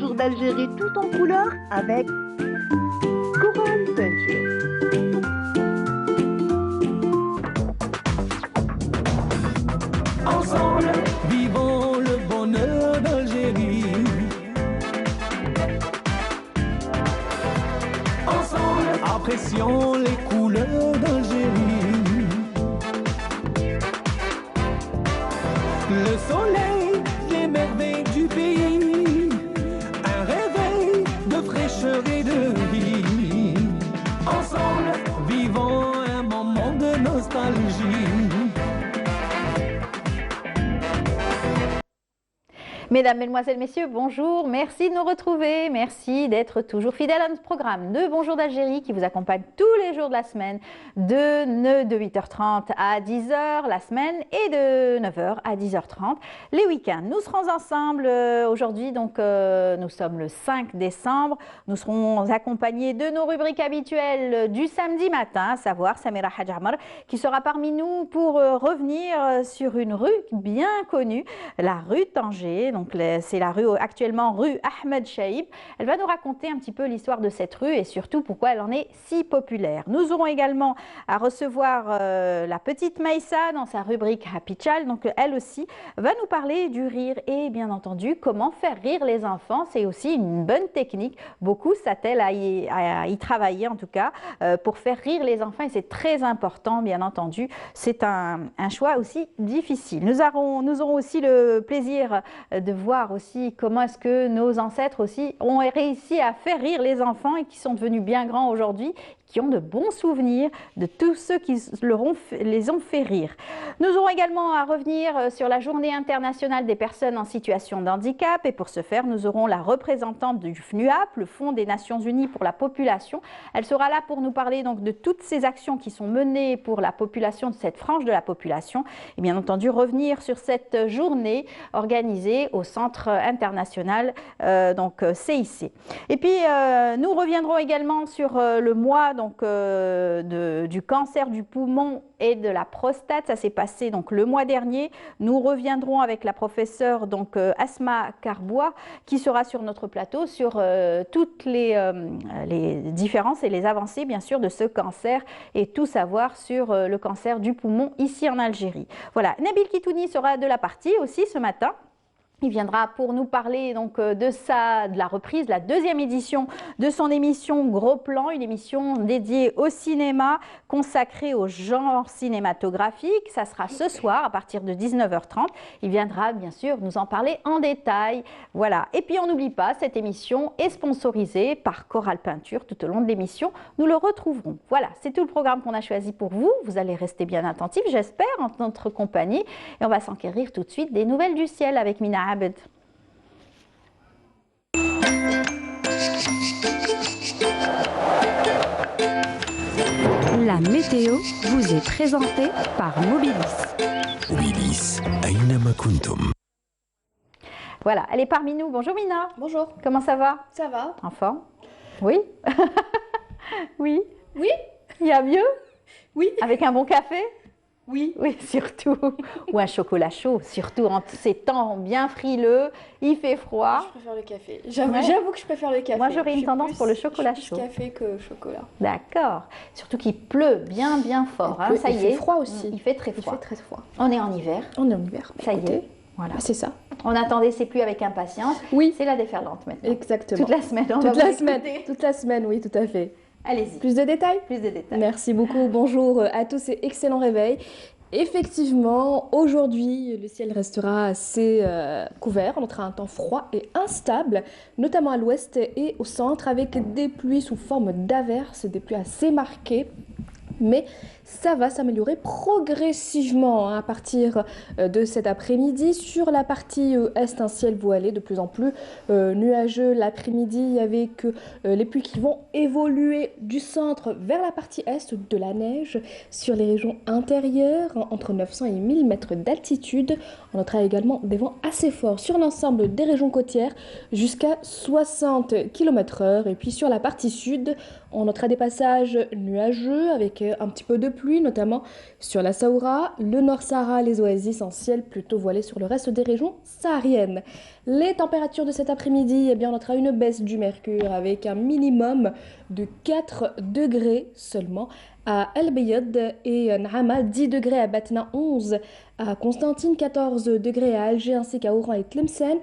bonjour d'Algérie tout en couleur avec Coral Peinture. Ensemble, vivons le bonheur d'Algérie. Ensemble, apprécions les couleurs d'Algérie. Le soleil, les merveilles du pays, un réveil de fraîcheur et de vie. Ensemble, vivons un moment de nostalgie. Mesdames, Mesdemoiselles, Messieurs, bonjour, merci de nous retrouver, merci d'être toujours fidèles à notre programme de Bonjour d'Algérie qui vous accompagne tous les jours de la semaine de 8h30 à 10h la semaine et de 9h à 10h30 les week-ends. Nous serons ensemble aujourd'hui, donc nous sommes le 5 décembre, nous serons accompagnés de nos rubriques habituelles du samedi matin, à savoir Samira Hadjamar qui sera parmi nous pour revenir sur une rue bien connue, la rue Tanger. Donc c'est la rue actuellement rue Ahmed Chaïb. Elle va nous raconter un petit peu l'histoire de cette rue et surtout pourquoi elle en est si populaire. Nous aurons également à recevoir la petite Maïssa dans sa rubrique Happy Child. Donc elle aussi va nous parler du rire et bien entendu comment faire rire les enfants. C'est aussi une bonne technique. Beaucoup s'attellent à y travailler en tout cas pour faire rire les enfants et c'est très important bien entendu. C'est un choix aussi difficile. Nous aurons aussi le plaisir de voir aussi comment est-ce que nos ancêtres aussi ont réussi à faire rire les enfants et qui sont devenus bien grands aujourd'hui, qui ont de bons souvenirs de tous ceux qui les ont fait rire. Nous aurons également à revenir sur la journée internationale des personnes en situation de handicap et pour ce faire, nous aurons la représentante du FNUAP, le Fonds des Nations Unies pour la population. Elle sera là pour nous parler donc de toutes ces actions qui sont menées pour la population, de cette frange de la population et bien entendu revenir sur cette journée organisée au Centre international donc CIC. Et puis nous reviendrons également sur le mois donc du cancer du poumon et de la prostate. Ça s'est passé donc le mois dernier. Nous reviendrons avec la professeure donc Asma Karboua qui sera sur notre plateau sur toutes les différences et les avancées bien sûr de ce cancer et tout savoir sur le cancer du poumon ici en Algérie. Voilà, Nabil Kitouni sera de la partie aussi ce matin. Il viendra pour nous parler donc de la reprise, la deuxième édition de son émission Gros Plan, une émission dédiée au cinéma, consacrée au genre cinématographique. Ça sera ce soir à partir de 19h30. Il viendra bien sûr nous en parler en détail. Voilà. Et puis on n'oublie pas, cette émission est sponsorisée par Coral Peinture tout au long de l'émission. Nous le retrouverons. Voilà, c'est tout le programme qu'on a choisi pour vous. Vous allez rester bien attentifs, j'espère, en notre compagnie. Et on va s'enquérir tout de suite des nouvelles du ciel avec Mina Abed. La météo vous est présentée par Mobilis. Mobilis, أينما كنتم. Voilà, elle est parmi nous. Bonjour Mina. Bonjour. Comment ça va? Ça va? En forme? Oui. Oui. Oui? Il y a mieux? Oui. Avec un bon café? Oui. Oui, surtout. Ou un chocolat chaud, surtout en ces temps bien frileux, il fait froid. Je préfère le café. J'avoue que je préfère le café. Moi, j'aurais une tendance pour le chocolat chaud. Plus café que chocolat. D'accord. Surtout qu'il pleut bien fort. Hein. Ça y est. Il fait froid aussi. Il fait très froid. Il fait très froid. On est en hiver. On est en hiver. Ça y est. Voilà. C'est ça. On attendait ces pluies avec impatience. Oui. C'est la déferlante maintenant. Exactement. Toute la semaine. Toute la semaine, oui, tout à fait. Allez-y. Plus de détails? Plus de détails. Merci beaucoup. Bonjour à tous et excellent réveil. Effectivement, aujourd'hui, le ciel restera assez couvert. On aura un temps froid et instable, notamment à l'ouest et au centre, avec des pluies sous forme d'averses, des pluies assez marquées. Mais ça va s'améliorer progressivement à partir de cet après-midi. Sur la partie est, un ciel voilé de plus en plus nuageux l'après-midi avec les pluies qui vont évoluer du centre vers la partie est, de la neige sur les régions intérieures entre 900 et 1000 mètres d'altitude. On notera également des vents assez forts sur l'ensemble des régions côtières jusqu'à 60 km/h. Et puis sur la partie sud, on notera des passages nuageux avec un petit peu de pluie, notamment sur la Saoura, le Nord Sahara, les oasis en ciel plutôt voilé sur le reste des régions sahariennes. Les températures de cet après-midi, eh bien, on notera une baisse du mercure avec un minimum de 4 degrés seulement à El Bayad et Naama, 10 degrés à Batna, 11 à Constantine, 14 degrés à Alger ainsi qu'à Oran et Tlemcen.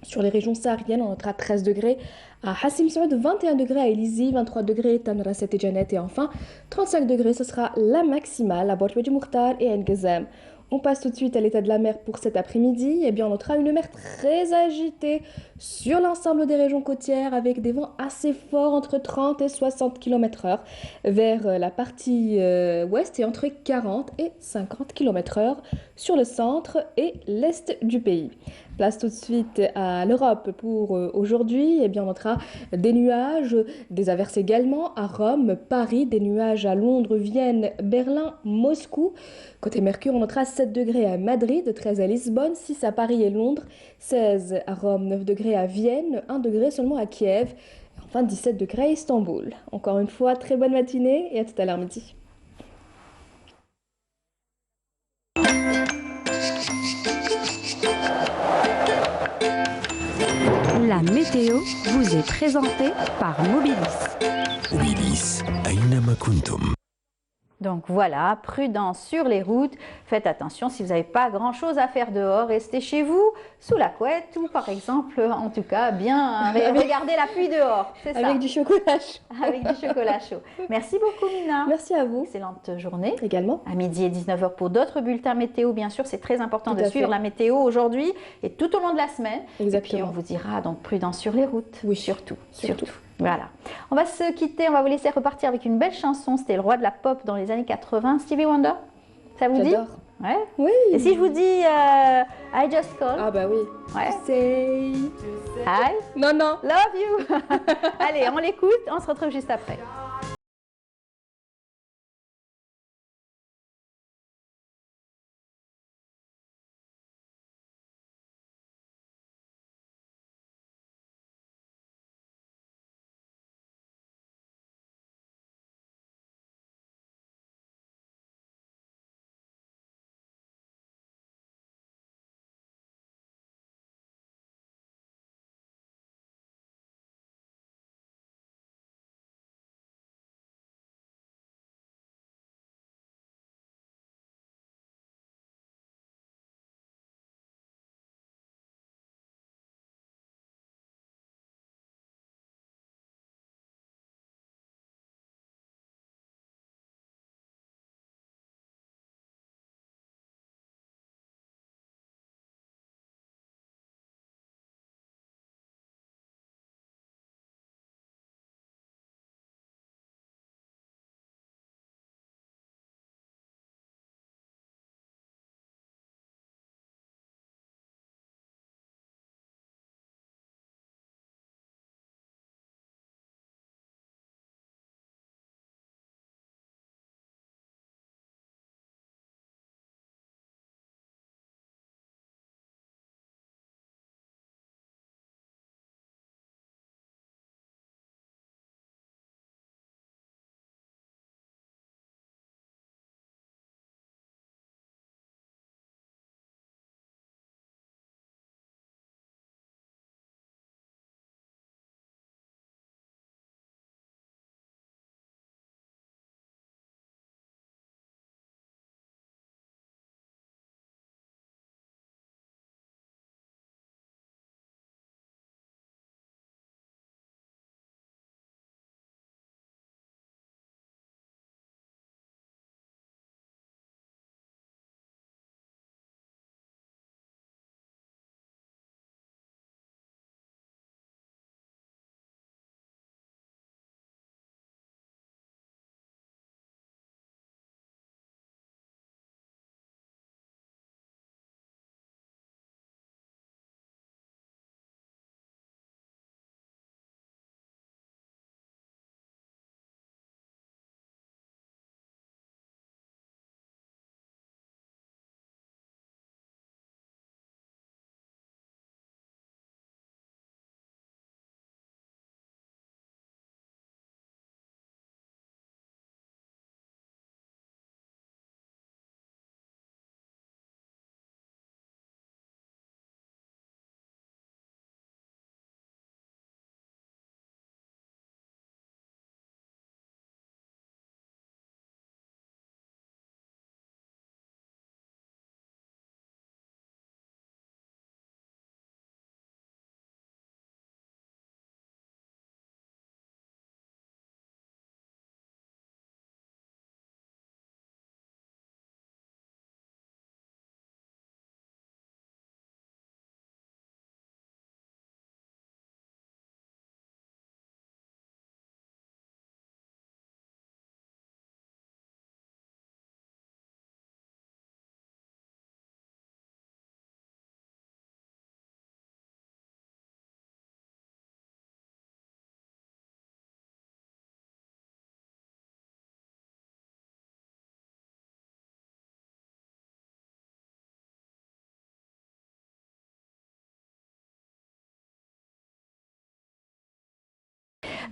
Sur les régions sahariennes, on notera 13 degrés à Hassim Saoud, 21 degrés à Elizi, 23 degrés à Tanrasset et Janet et enfin 35 degrés, ce sera la maximale à Bortwedji Mukhtar et N'Gazam. On passe tout de suite à l'état de la mer pour cet après-midi. Eh bien, on notera une mer très agitée sur l'ensemble des régions côtières avec des vents assez forts entre 30 et 60 km/h vers la partie ouest et entre 40 et 50 km/h sur le centre et l'est du pays. Place tout de suite à l'Europe pour aujourd'hui. Eh bien, on notera des nuages, des averses également à Rome, Paris, des nuages à Londres, Vienne, Berlin, Moscou. Côté Mercure, on notera 7 degrés à Madrid, 13 à Lisbonne, 6 à Paris et Londres, 16 à Rome, 9 degrés à Vienne, 1 degré seulement à Kiev, et enfin 17 degrés à Istanbul. Encore une fois, très bonne matinée et à tout à l'heure midi. La météo vous est présentée par Mobilis. Mobilis أينما كنتم. Donc voilà, prudence sur les routes. Faites attention si vous n'avez pas grand-chose à faire dehors. Restez chez vous, sous la couette ou par exemple, en tout cas, bien regardez la pluie dehors. C'est ça. Avec du chocolat chaud. Avec du chocolat chaud. Merci beaucoup Mina. Merci à vous. Excellente journée. Également. À midi et 19h pour d'autres bulletins météo, bien sûr. C'est très important Tout de à suivre fait. la météo aujourd'hui et tout au long de la semaine. Exactement. Et puis on vous dira donc prudence sur les routes. Oui, surtout. surtout. Voilà. On va se quitter, on va vous laisser repartir avec une belle chanson. C'était le roi de la pop dans les années 80, Stevie Wonder. Ça vous dit? J'adore. Ouais. Oui. Et si je vous dis I just call, Ah bah oui. ouais. Say. I Non, non. love you. Allez, on l'écoute, on se retrouve juste après.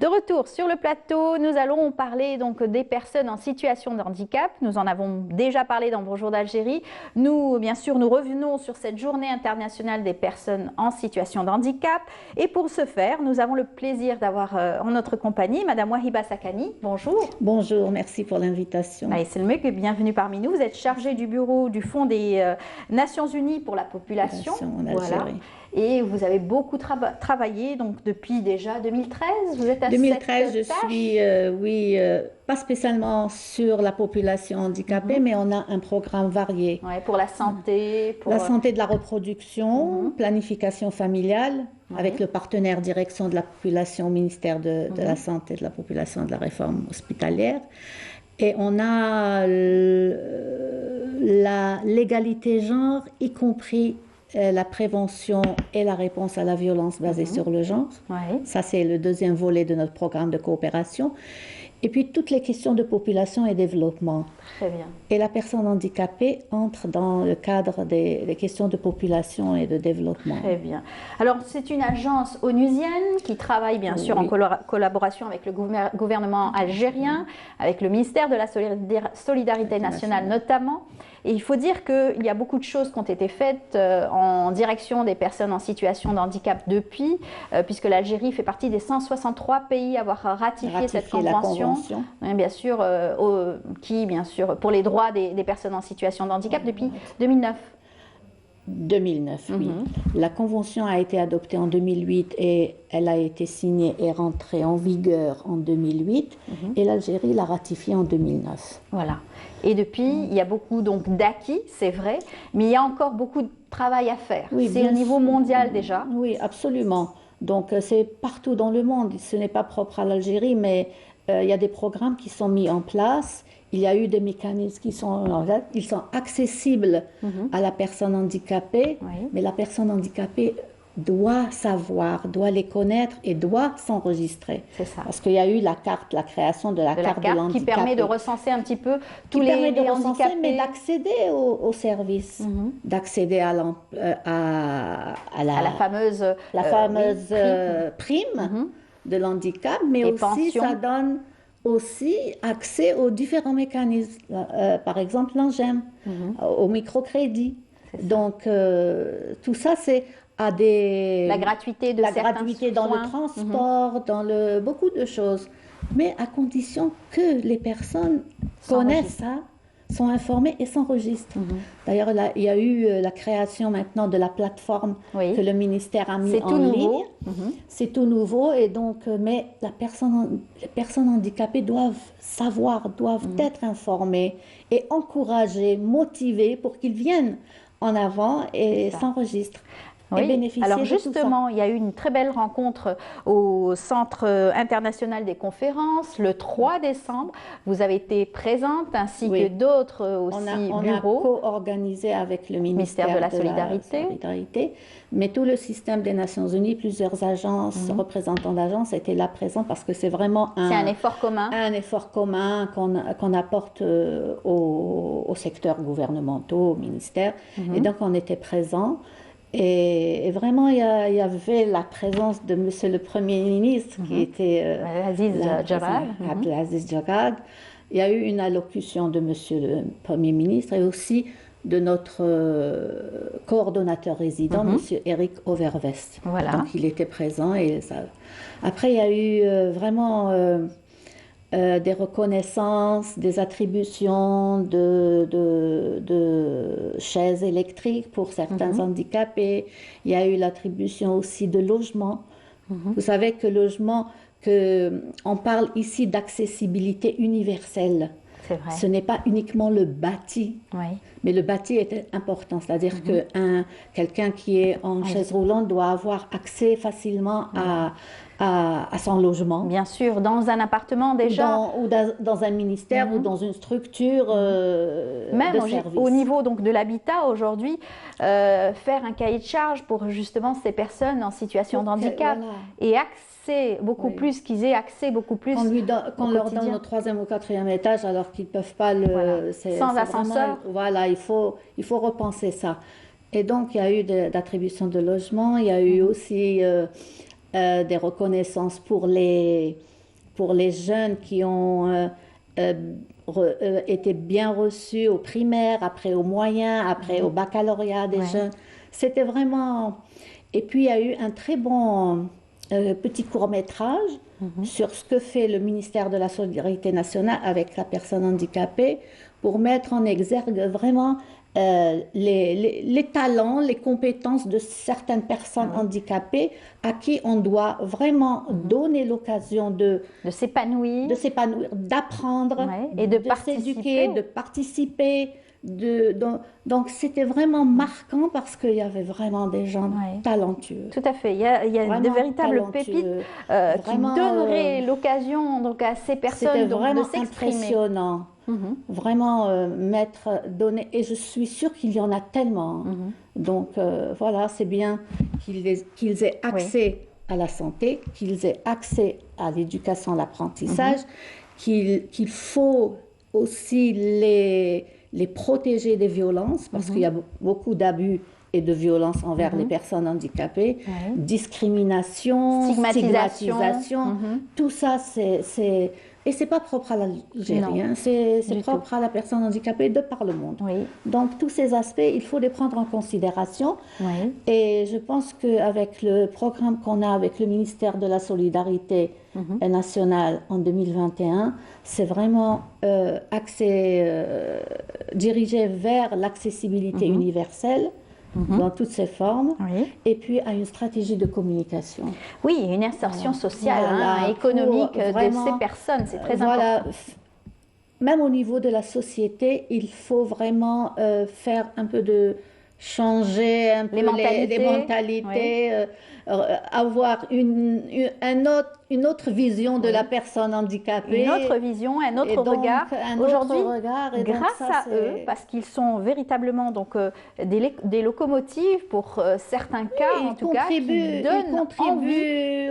De retour sur le plateau, nous allons parler donc des personnes en situation de handicap. Nous en avons déjà parlé dans Bonjour d'Algérie. Nous, bien sûr, nous revenons sur cette journée internationale des personnes en situation de handicap. Et pour ce faire, nous avons le plaisir d'avoir en notre compagnie Madame Wahiba Sakani. Bonjour. Bonjour, merci pour l'invitation. C'est le mieux, bienvenue parmi nous. Vous êtes chargée du bureau du Fonds des Nations Unies pour la population. Voilà. Et vous avez beaucoup travaillé donc depuis déjà 2013. Vous êtes à 2013, cette je suis, pas spécialement sur la population handicapée, mais on a un programme varié. Ouais, pour la santé. Pour la santé de la reproduction, planification familiale, avec le partenaire direction de la population au ministère de la Santé, de la population et de la réforme hospitalière. Et on a la l'égalité genre, y compris la prévention et la réponse à la violence basée sur le genre. Ça, c'est le deuxième volet de notre programme de coopération. Et puis, toutes les questions de population et développement. Très bien. Et la personne handicapée entre dans le cadre des questions de population et de développement. Très bien. Alors, c'est une agence onusienne qui travaille, bien sûr, en collaboration avec le gouvernement algérien, avec le ministère de la Solidarité nationale notamment. Et il faut dire qu'il y a beaucoup de choses qui ont été faites en direction des personnes en situation de handicap depuis, puisque l'Algérie fait partie des 163 pays à avoir ratifié cette convention. Bien sûr, qui, bien sûr, pour les droits des personnes en situation de handicap depuis 2009. 2009, oui. La convention a été adoptée en 2008 et elle a été signée et rentrée en vigueur en 2008 et l'Algérie l'a ratifiée en 2009. Voilà. Et depuis, il y a beaucoup donc d'acquis, c'est vrai, mais il y a encore beaucoup de travail à faire. Oui, c'est au niveau mondial déjà. Oui, absolument. Donc c'est partout dans le monde. Ce n'est pas propre à l'Algérie, mais il y a des programmes qui sont mis en place. Il y a eu des mécanismes qui sont accessibles à la personne handicapée, mais la personne handicapée doit savoir, doit les connaître et doit s'enregistrer. C'est ça. Parce qu'il y a eu la création de la carte de l'handicapé. Qui permet de recenser un petit peu tous les handicapés. Mais d'accéder aux services, d'accéder à la fameuse prime de l'handicap, mais aussi pensions. Ça donne aussi accès aux différents mécanismes, par exemple l'ANGEM, au microcrédit. Donc tout ça, c'est à la gratuité de certains gratuité dans le transport, dans beaucoup de choses, mais à condition que les personnes connaissent ça, sont informées et s'enregistrent. D'ailleurs, il y a eu la création maintenant de la plateforme que le ministère a mis en ligne. C'est tout nouveau et donc, mais les personnes handicapées doivent savoir, doivent être informées et encouragées, motivées pour qu'ils viennent en avant et s'enregistrent. Alors justement, il y a eu une très belle rencontre au Centre international des conférences le 3 décembre. Vous avez été présente ainsi que d'autres aussi bureaux. On a co-organisé avec le ministère de la Solidarité. Mais tout le système des Nations Unies, plusieurs agences, représentants d'agences étaient là présents parce que c'est vraiment un effort commun. Un effort commun qu'on apporte aux secteurs gouvernementaux, au ministère. Et donc on était présents. Et vraiment, il y avait la présence de Monsieur le Premier ministre qui était Abdelaziz Jarrad. Il y a eu une allocution de Monsieur le Premier ministre et aussi de notre coordonnateur résident, Monsieur Eric Overvest. Voilà. Donc il était présent. Après, il y a eu vraiment des reconnaissances, des attributions de chaises électriques pour certains handicapés. Il y a eu l'attribution aussi de logements. Vous savez que on parle ici d'accessibilité universelle. C'est vrai. Ce n'est pas uniquement le bâti, mais le bâti est important. C'est-à-dire que quelqu'un qui est en chaise roulante doit avoir accès facilement à son logement. Bien sûr, dans un appartement déjà. Ou dans un ministère ou dans une structure même de service. Au niveau donc, de l'habitat aujourd'hui, faire un cahier de charge pour justement ces personnes en situation de handicap et accès beaucoup plus, qu'ils aient accès beaucoup plus qu'on leur donne au 3e ou 4e étage alors qu'ils ne peuvent pas sans ascenseur. Voilà, il faut repenser ça. Et donc, il y a eu d'attribution de logements, il y a eu aussi des reconnaissances pour les jeunes qui ont été bien reçus au primaire, après au moyen, après au baccalauréat des jeunes. C'était vraiment... Et puis, il y a eu un très bon petit court-métrage sur ce que fait le ministère de la Solidarité nationale avec la personne handicapée pour mettre en exergue vraiment les talents, les compétences de certaines personnes handicapées à qui on doit vraiment donner l'occasion de s'épanouir, d'apprendre, et de s'éduquer, de participer. Donc c'était vraiment marquant parce qu'il y avait vraiment des gens talentueux. Tout à fait, il y a de véritables pépites qui donneraient l'occasion donc à ces personnes de s'exprimer. Impressionnant. Vraiment donner, et je suis sûre qu'il y en a tellement. Donc voilà, c'est bien qu'ils aient accès à la santé, qu'ils aient accès à l'éducation, à l'apprentissage, qu'il faut aussi les protéger des violences, parce qu'il y a beaucoup d'abus et de violences envers les personnes handicapées, discrimination, stigmatisation, tout ça, et c'est pas propre à l'Algérie, c'est propre à la personne handicapée de par le monde. Donc tous ces aspects, il faut les prendre en considération. Et je pense qu'avec le programme qu'on a avec le ministère de la Solidarité nationale en 2021, c'est vraiment dirigé vers l'accessibilité universelle dans toutes ses formes, et puis à une stratégie de communication. Oui, une insertion sociale, économique de ces personnes, c'est très important. Même au niveau de la société, il faut vraiment faire un peu de changer un peu les mentalités, avoir une autre vision de la personne handicapée. Une autre vision, un autre regard. Aujourd'hui, grâce à eux, parce qu'ils sont véritablement donc, des locomotives pour certains cas, en tout cas, qui donnent envie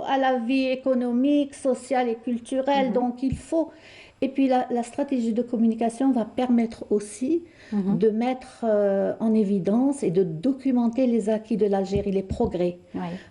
à la vie économique, sociale et culturelle. Donc il faut... Et puis la stratégie de communication va permettre aussi de mettre en évidence et de documenter les acquis de l'Algérie, les progrès.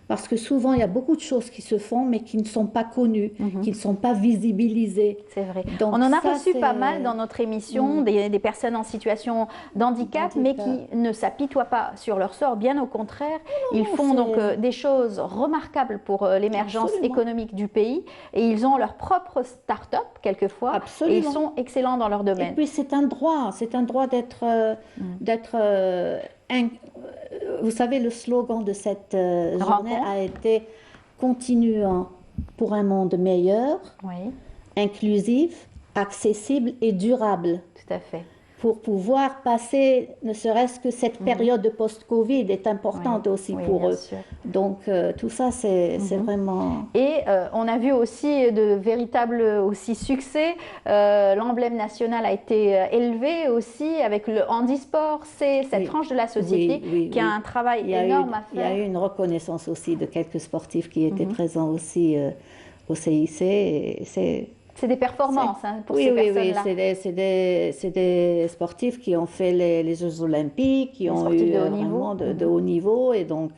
Parce que souvent, il y a beaucoup de choses qui se font, mais qui ne sont pas connues, qui ne sont pas visibilisées. C'est vrai. Donc, on en a reçu pas mal dans notre émission, des personnes en situation d'handicap, mais qui ne s'apitoient pas sur leur sort. Bien au contraire, ils font donc des choses remarquables pour l'émergence économique du pays. Et ils ont leur propre start-up, quelquefois. Absolument. Et ils sont excellents dans leur domaine. Et puis c'est un droit d'être... Vous savez, le slogan de cette journée a été « Continuant pour un monde meilleur, inclusif, accessible et durable ». Tout à fait. Pour pouvoir passer, ne serait-ce que cette période de post-Covid est importante aussi pour eux. Sûr. Donc tout ça, c'est vraiment... Et on a vu aussi de véritables succès. L'emblème national a été élevé aussi avec le handisport. C'est cette frange de la société qui a un travail énorme à faire. Il y a eu une reconnaissance aussi de quelques sportifs qui étaient présents aussi au CIC. Et c'est des performances pour ces personnes-là. Oui, c'est des sportifs qui ont fait les Jeux Olympiques, qui ont eu vraiment de haut niveau, et donc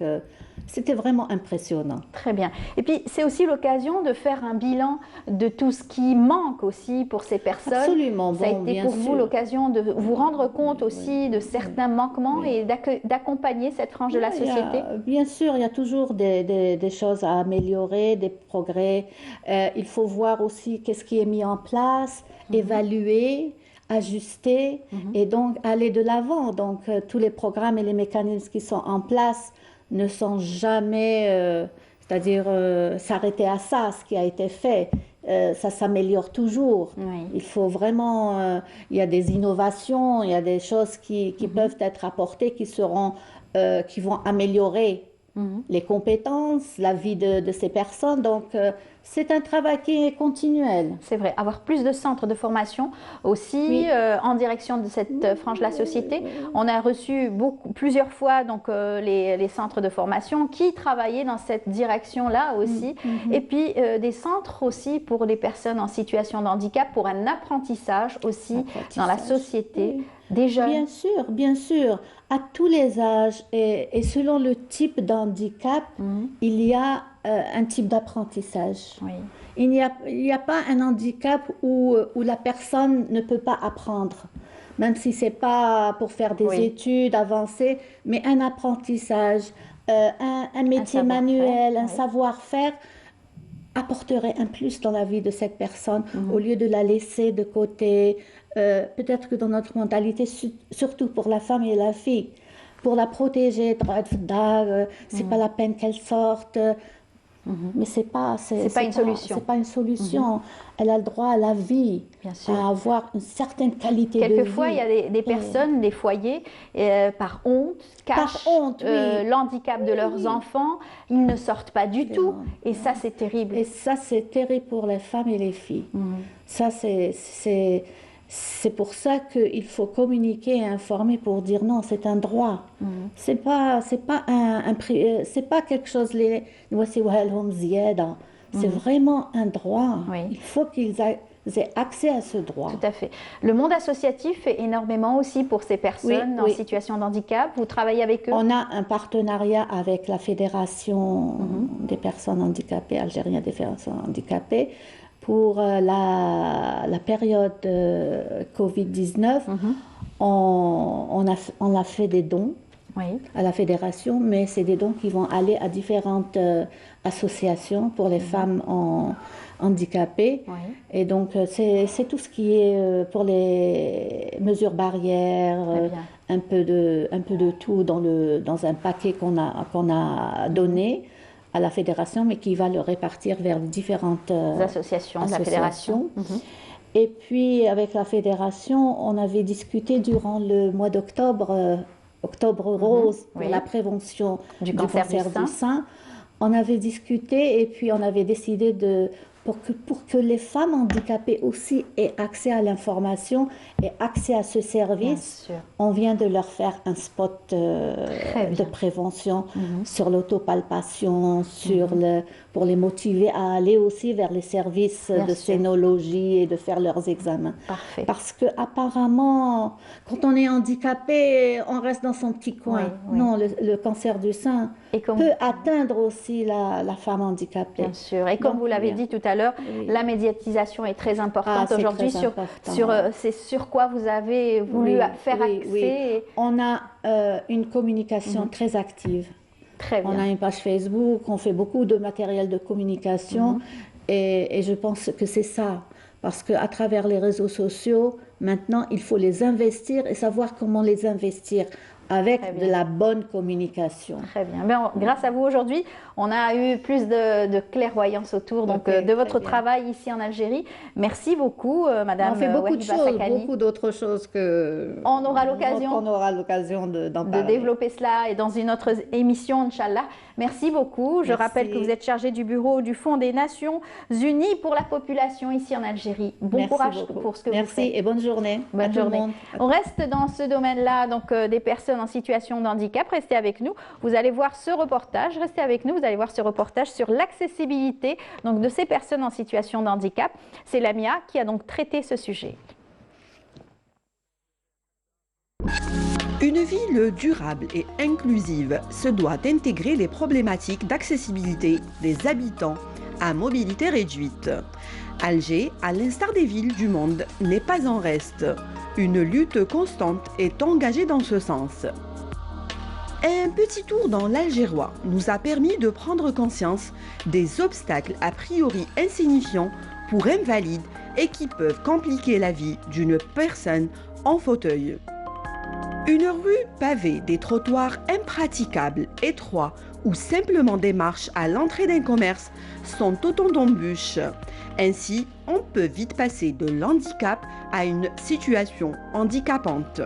c'était vraiment impressionnant. Très bien. Et puis c'est aussi l'occasion de faire un bilan de tout ce qui manque aussi pour ces personnes. Absolument. Ça a été pour vous l'occasion de vous rendre compte aussi de certains manquements et d'accompagner cette frange de la société. Bien sûr, il y a toujours des choses à améliorer, des progrès. Il faut voir aussi qu'est-ce qui est mis en place, évaluer, ajuster et donc aller de l'avant. Donc tous les programmes et les mécanismes qui sont en place ne sont jamais, c'est-à-dire s'arrêter à ça, ce qui a été fait. Ça s'améliore toujours. Il faut vraiment, il y a des innovations, il y a des choses qui peuvent être apportées, qui vont améliorer les compétences, la vie de ces personnes. Donc, c'est un travail qui est continuel. C'est vrai. Avoir plus de centres de formation aussi en direction de cette frange de la société. On a reçu plusieurs fois donc, les centres de formation qui travaillaient dans cette direction-là aussi. Et puis, des centres aussi pour les personnes en situation de handicap, pour un apprentissage aussi dans la société. Des jeunes? Bien sûr, à tous les âges et selon le type d'handicap, il y a un type d'apprentissage. Oui. Il n'y a pas un handicap où la personne ne peut pas apprendre, même si ce n'est pas pour faire des études avancées, mais un apprentissage, un métier manuel, un savoir-faire apporterait un plus dans la vie de cette personne au lieu de la laisser de côté. Peut-être que dans notre mentalité, surtout pour la femme et la fille, pour la protéger, c'est pas la peine qu'elle sorte. Mais c'est pas une solution. C'est pas une solution. Elle a le droit à la vie, à avoir une certaine qualité de vie. Quelquefois, il y a des personnes, des foyers, par honte, cachent l'handicap de leurs enfants. Ils ne sortent pas du tout. Et ça, c'est terrible. Et ça, c'est terrible pour les femmes et les filles. Ça, c'est pour ça qu'il faut communiquer et informer pour dire non, c'est un droit. C'est pas quelque chose. C'est vraiment un droit. Il faut qu'ils aient accès à ce droit. Tout à fait. Le monde associatif fait énormément aussi pour ces personnes en situation de handicap. Vous travaillez avec eux? On a un partenariat avec la Fédération des personnes handicapées, algérienne des personnes handicapées, pour la période Covid-19. On a fait des dons à la fédération, mais c'est des dons qui vont aller à différentes associations pour les femmes handicapées. Et donc, c'est tout ce qui est pour les mesures barrières, un peu de tout dans un paquet qu'on a donné à la fédération, mais qui va le répartir vers différentes associations de la fédération. Et puis, avec la fédération, on avait discuté durant le mois d'octobre, Octobre Rose, pour la prévention du cancer du sein. On avait discuté et puis on avait décidé pour que les femmes handicapées aussi aient accès à l'information et accès à ce service, on vient de leur faire un spot de prévention sur l'autopalpation, pour les motiver à aller aussi vers les services de scénologie et de faire leurs examens. Parce que apparemment, quand on est handicapé, on reste dans son petit coin. Non, le cancer du sein peut atteindre aussi la femme handicapée. Bien sûr. Et comme vous l'avez dit tout à l'heure, la médiatisation est très importante aujourd'hui. C'est sur quoi vous avez voulu faire accès. On a une communication très active. Très bien. On a une page Facebook, on fait beaucoup de matériel de communication et je pense que c'est ça. Parce qu'à travers les réseaux sociaux, maintenant, il faut les investir et savoir comment les investir avec de la bonne communication. Très bien. Ben, grâce à vous aujourd'hui, on a eu plus de clairvoyance autour de votre travail ici en Algérie. Merci beaucoup, Madame. On fait beaucoup de choses, beaucoup d'autres choses que on aura l'occasion d'en parler. De développer cela et dans une autre émission, Inch'Allah. Merci beaucoup. Je rappelle que vous êtes chargée du bureau du Fonds des Nations Unies pour la population ici en Algérie. Bon courage pour ce que vous faites. Merci et bonne journée. Bonne journée. On reste dans ce domaine-là, donc des personnes en situation de handicap. Restez avec nous. Vous allez voir ce reportage. Restez avec nous. Vous allez voir ce reportage sur l'accessibilité donc de ces personnes en situation de handicap. C'est Lamia qui a donc traité ce sujet. Une ville durable et inclusive se doit d'intégrer les problématiques d'accessibilité des habitants à mobilité réduite. Alger, à l'instar des villes du monde, n'est pas en reste. Une lutte constante est engagée dans ce sens. Un petit tour dans l'Algérois nous a permis de prendre conscience des obstacles a priori insignifiants pour invalides et qui peuvent compliquer la vie d'une personne en fauteuil. Une rue pavée, des trottoirs impraticables, étroits ou simplement des marches à l'entrée d'un commerce sont autant d'embûches. Ainsi, on peut vite passer de l'handicap à une situation handicapante.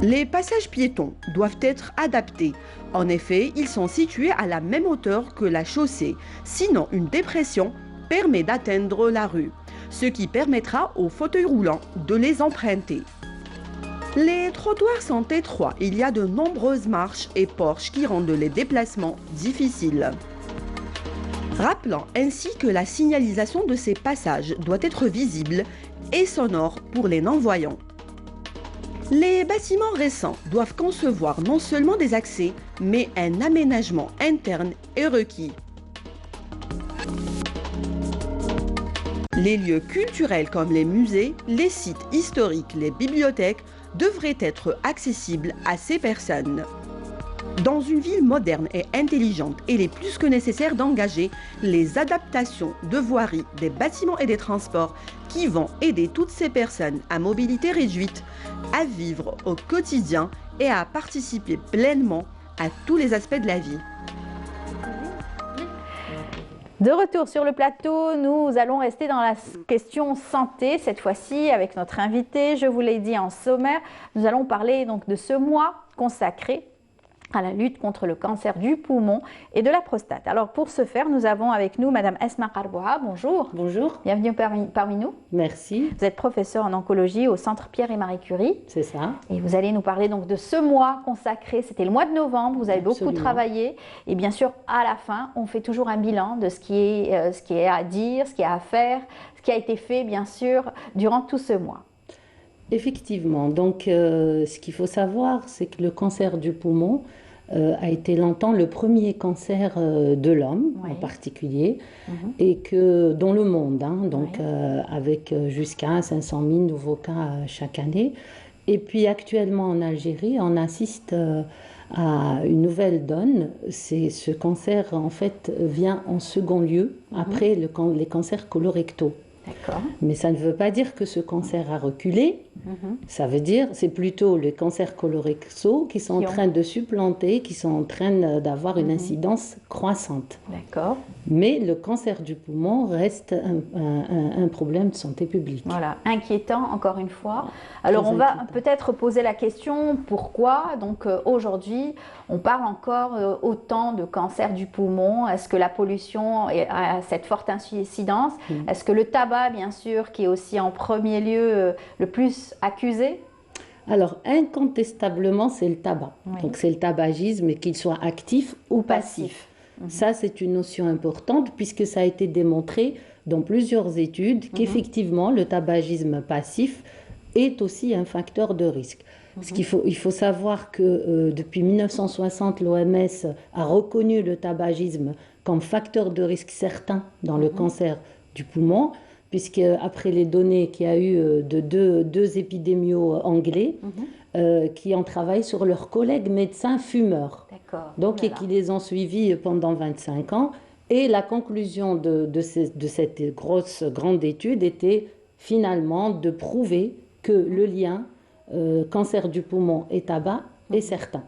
Les passages piétons doivent être adaptés. En effet, ils sont situés à la même hauteur que la chaussée. Sinon, une dépression permet d'atteindre la rue, ce qui permettra aux fauteuils roulants de les emprunter. Les trottoirs sont étroits. Il y a de nombreuses marches et porches qui rendent les déplacements difficiles. Rappelant ainsi que la signalisation de ces passages doit être visible et sonore pour les non-voyants. Les bâtiments récents doivent concevoir non seulement des accès, mais un aménagement interne est requis. Les lieux culturels comme les musées, les sites historiques, les bibliothèques devraient être accessibles à ces personnes. Dans une ville moderne et intelligente, il est plus que nécessaire d'engager les adaptations de voiries, des bâtiments et des transports qui vont aider toutes ces personnes à mobilité réduite à vivre au quotidien et à participer pleinement à tous les aspects de la vie. De retour sur le plateau, nous allons rester dans la question santé, cette fois-ci avec notre invité. Je vous l'ai dit en sommaire, nous allons parler donc de ce mois consacré à la lutte contre le cancer du poumon et de la prostate. Alors pour ce faire, nous avons avec nous Madame Esma Karbouha. Bonjour. Bonjour. Bienvenue parmi nous. Merci. Vous êtes professeure en oncologie au Centre Pierre et Marie Curie. C'est ça. Et vous allez nous parler donc de ce mois consacré. C'était le mois de novembre. Vous avez beaucoup travaillé. Et bien sûr, à la fin, on fait toujours un bilan de ce qui est à dire, ce qui est à faire, ce qui a été fait, bien sûr, durant tout ce mois. Effectivement. Donc, ce qu'il faut savoir, c'est que le cancer du poumon a été longtemps le premier cancer de l'homme, en particulier, et que dans le monde, avec jusqu'à 500 000 nouveaux cas chaque année. Et puis actuellement en Algérie, on assiste à une nouvelle donne. Ce cancer, en fait, vient en second lieu après les cancers colorectaux. Mais ça ne veut pas dire que ce cancer a reculé. Ça veut dire, c'est plutôt les cancers colorectaux qui sont en train de supplanter, qui sont en train d'avoir une incidence croissante. D'accord. Mais le cancer du poumon reste un problème de santé publique. Voilà, inquiétant encore une fois. Alors on va peut-être poser la question, pourquoi donc aujourd'hui on parle encore autant de cancer du poumon? Est-ce que la pollution a cette forte incidence? Est-ce que le tabac, bien sûr, qui est aussi en premier lieu le plus accusé? Alors, incontestablement, c'est le tabac. Donc, c'est le tabagisme, qu'il soit actif ou passif. Ça, c'est une notion importante puisque ça a été démontré dans plusieurs études qu'effectivement, le tabagisme passif est aussi un facteur de risque. Il faut savoir que depuis 1960, l'OMS a reconnu le tabagisme comme facteur de risque certain dans le cancer du poumon, puisque après les données qu'il y a eu de deux épidémios anglais qui ont travaillé sur leurs collègues médecins fumeurs. Donc, et qui les ont suivis pendant 25 ans. Et la conclusion de cette grande étude était finalement de prouver que le lien cancer du poumon et tabac est certain.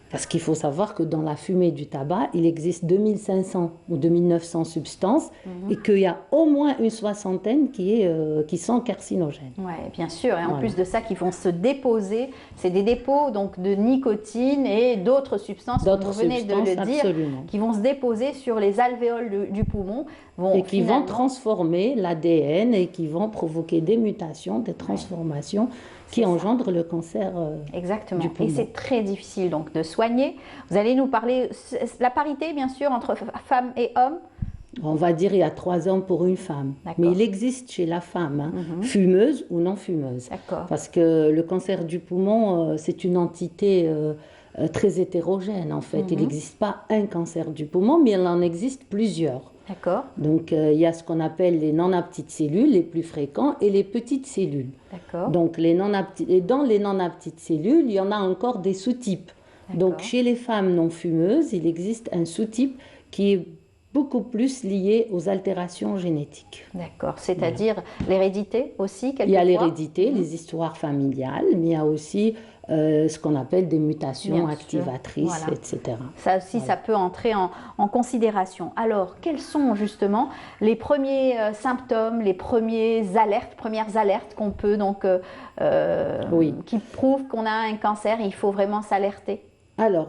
Parce qu'il faut savoir que dans la fumée du tabac, il existe 2500 ou 2900 substances et qu'il y a au moins une soixantaine qui sont carcinogènes. Oui, bien sûr. Et en plus de ça, qui vont se déposer, c'est des dépôts donc, de nicotine et d'autres substances, comme vous venez de le dire, qui vont se déposer sur les alvéoles du poumon. Et qui vont transformer l'ADN et qui vont provoquer des mutations, des transformations qui engendrent le cancer Exactement. du poumon. Et c'est très difficile donc de soigner. Vous allez nous parler la parité, bien sûr, entre femmes et hommes. On va dire il y a 3 hommes pour une femme. Mais il existe chez la femme, fumeuse ou non fumeuse. Parce que le cancer du poumon, c'est une entité très hétérogène en fait. Il n'existe pas un cancer du poumon, mais il en existe plusieurs. Donc, il y a ce qu'on appelle les non-aptites cellules, les plus fréquents, et les petites cellules. Donc, dans les non-aptites cellules, il y en a encore des sous-types. Donc, chez les femmes non fumeuses, il existe un sous-type qui est beaucoup plus lié aux altérations génétiques. D'accord, c'est-à-dire l'hérédité aussi, quelquefois? Il y a l'hérédité, les histoires familiales, mais il y a aussi ce qu'on appelle des mutations activatrices, etc. Ça aussi, ça peut entrer en considération. Alors, quels sont justement les premiers symptômes, les premières alertes qu'on peut donc, qui prouvent qu'on a un cancer et il faut vraiment s'alerter? Alors,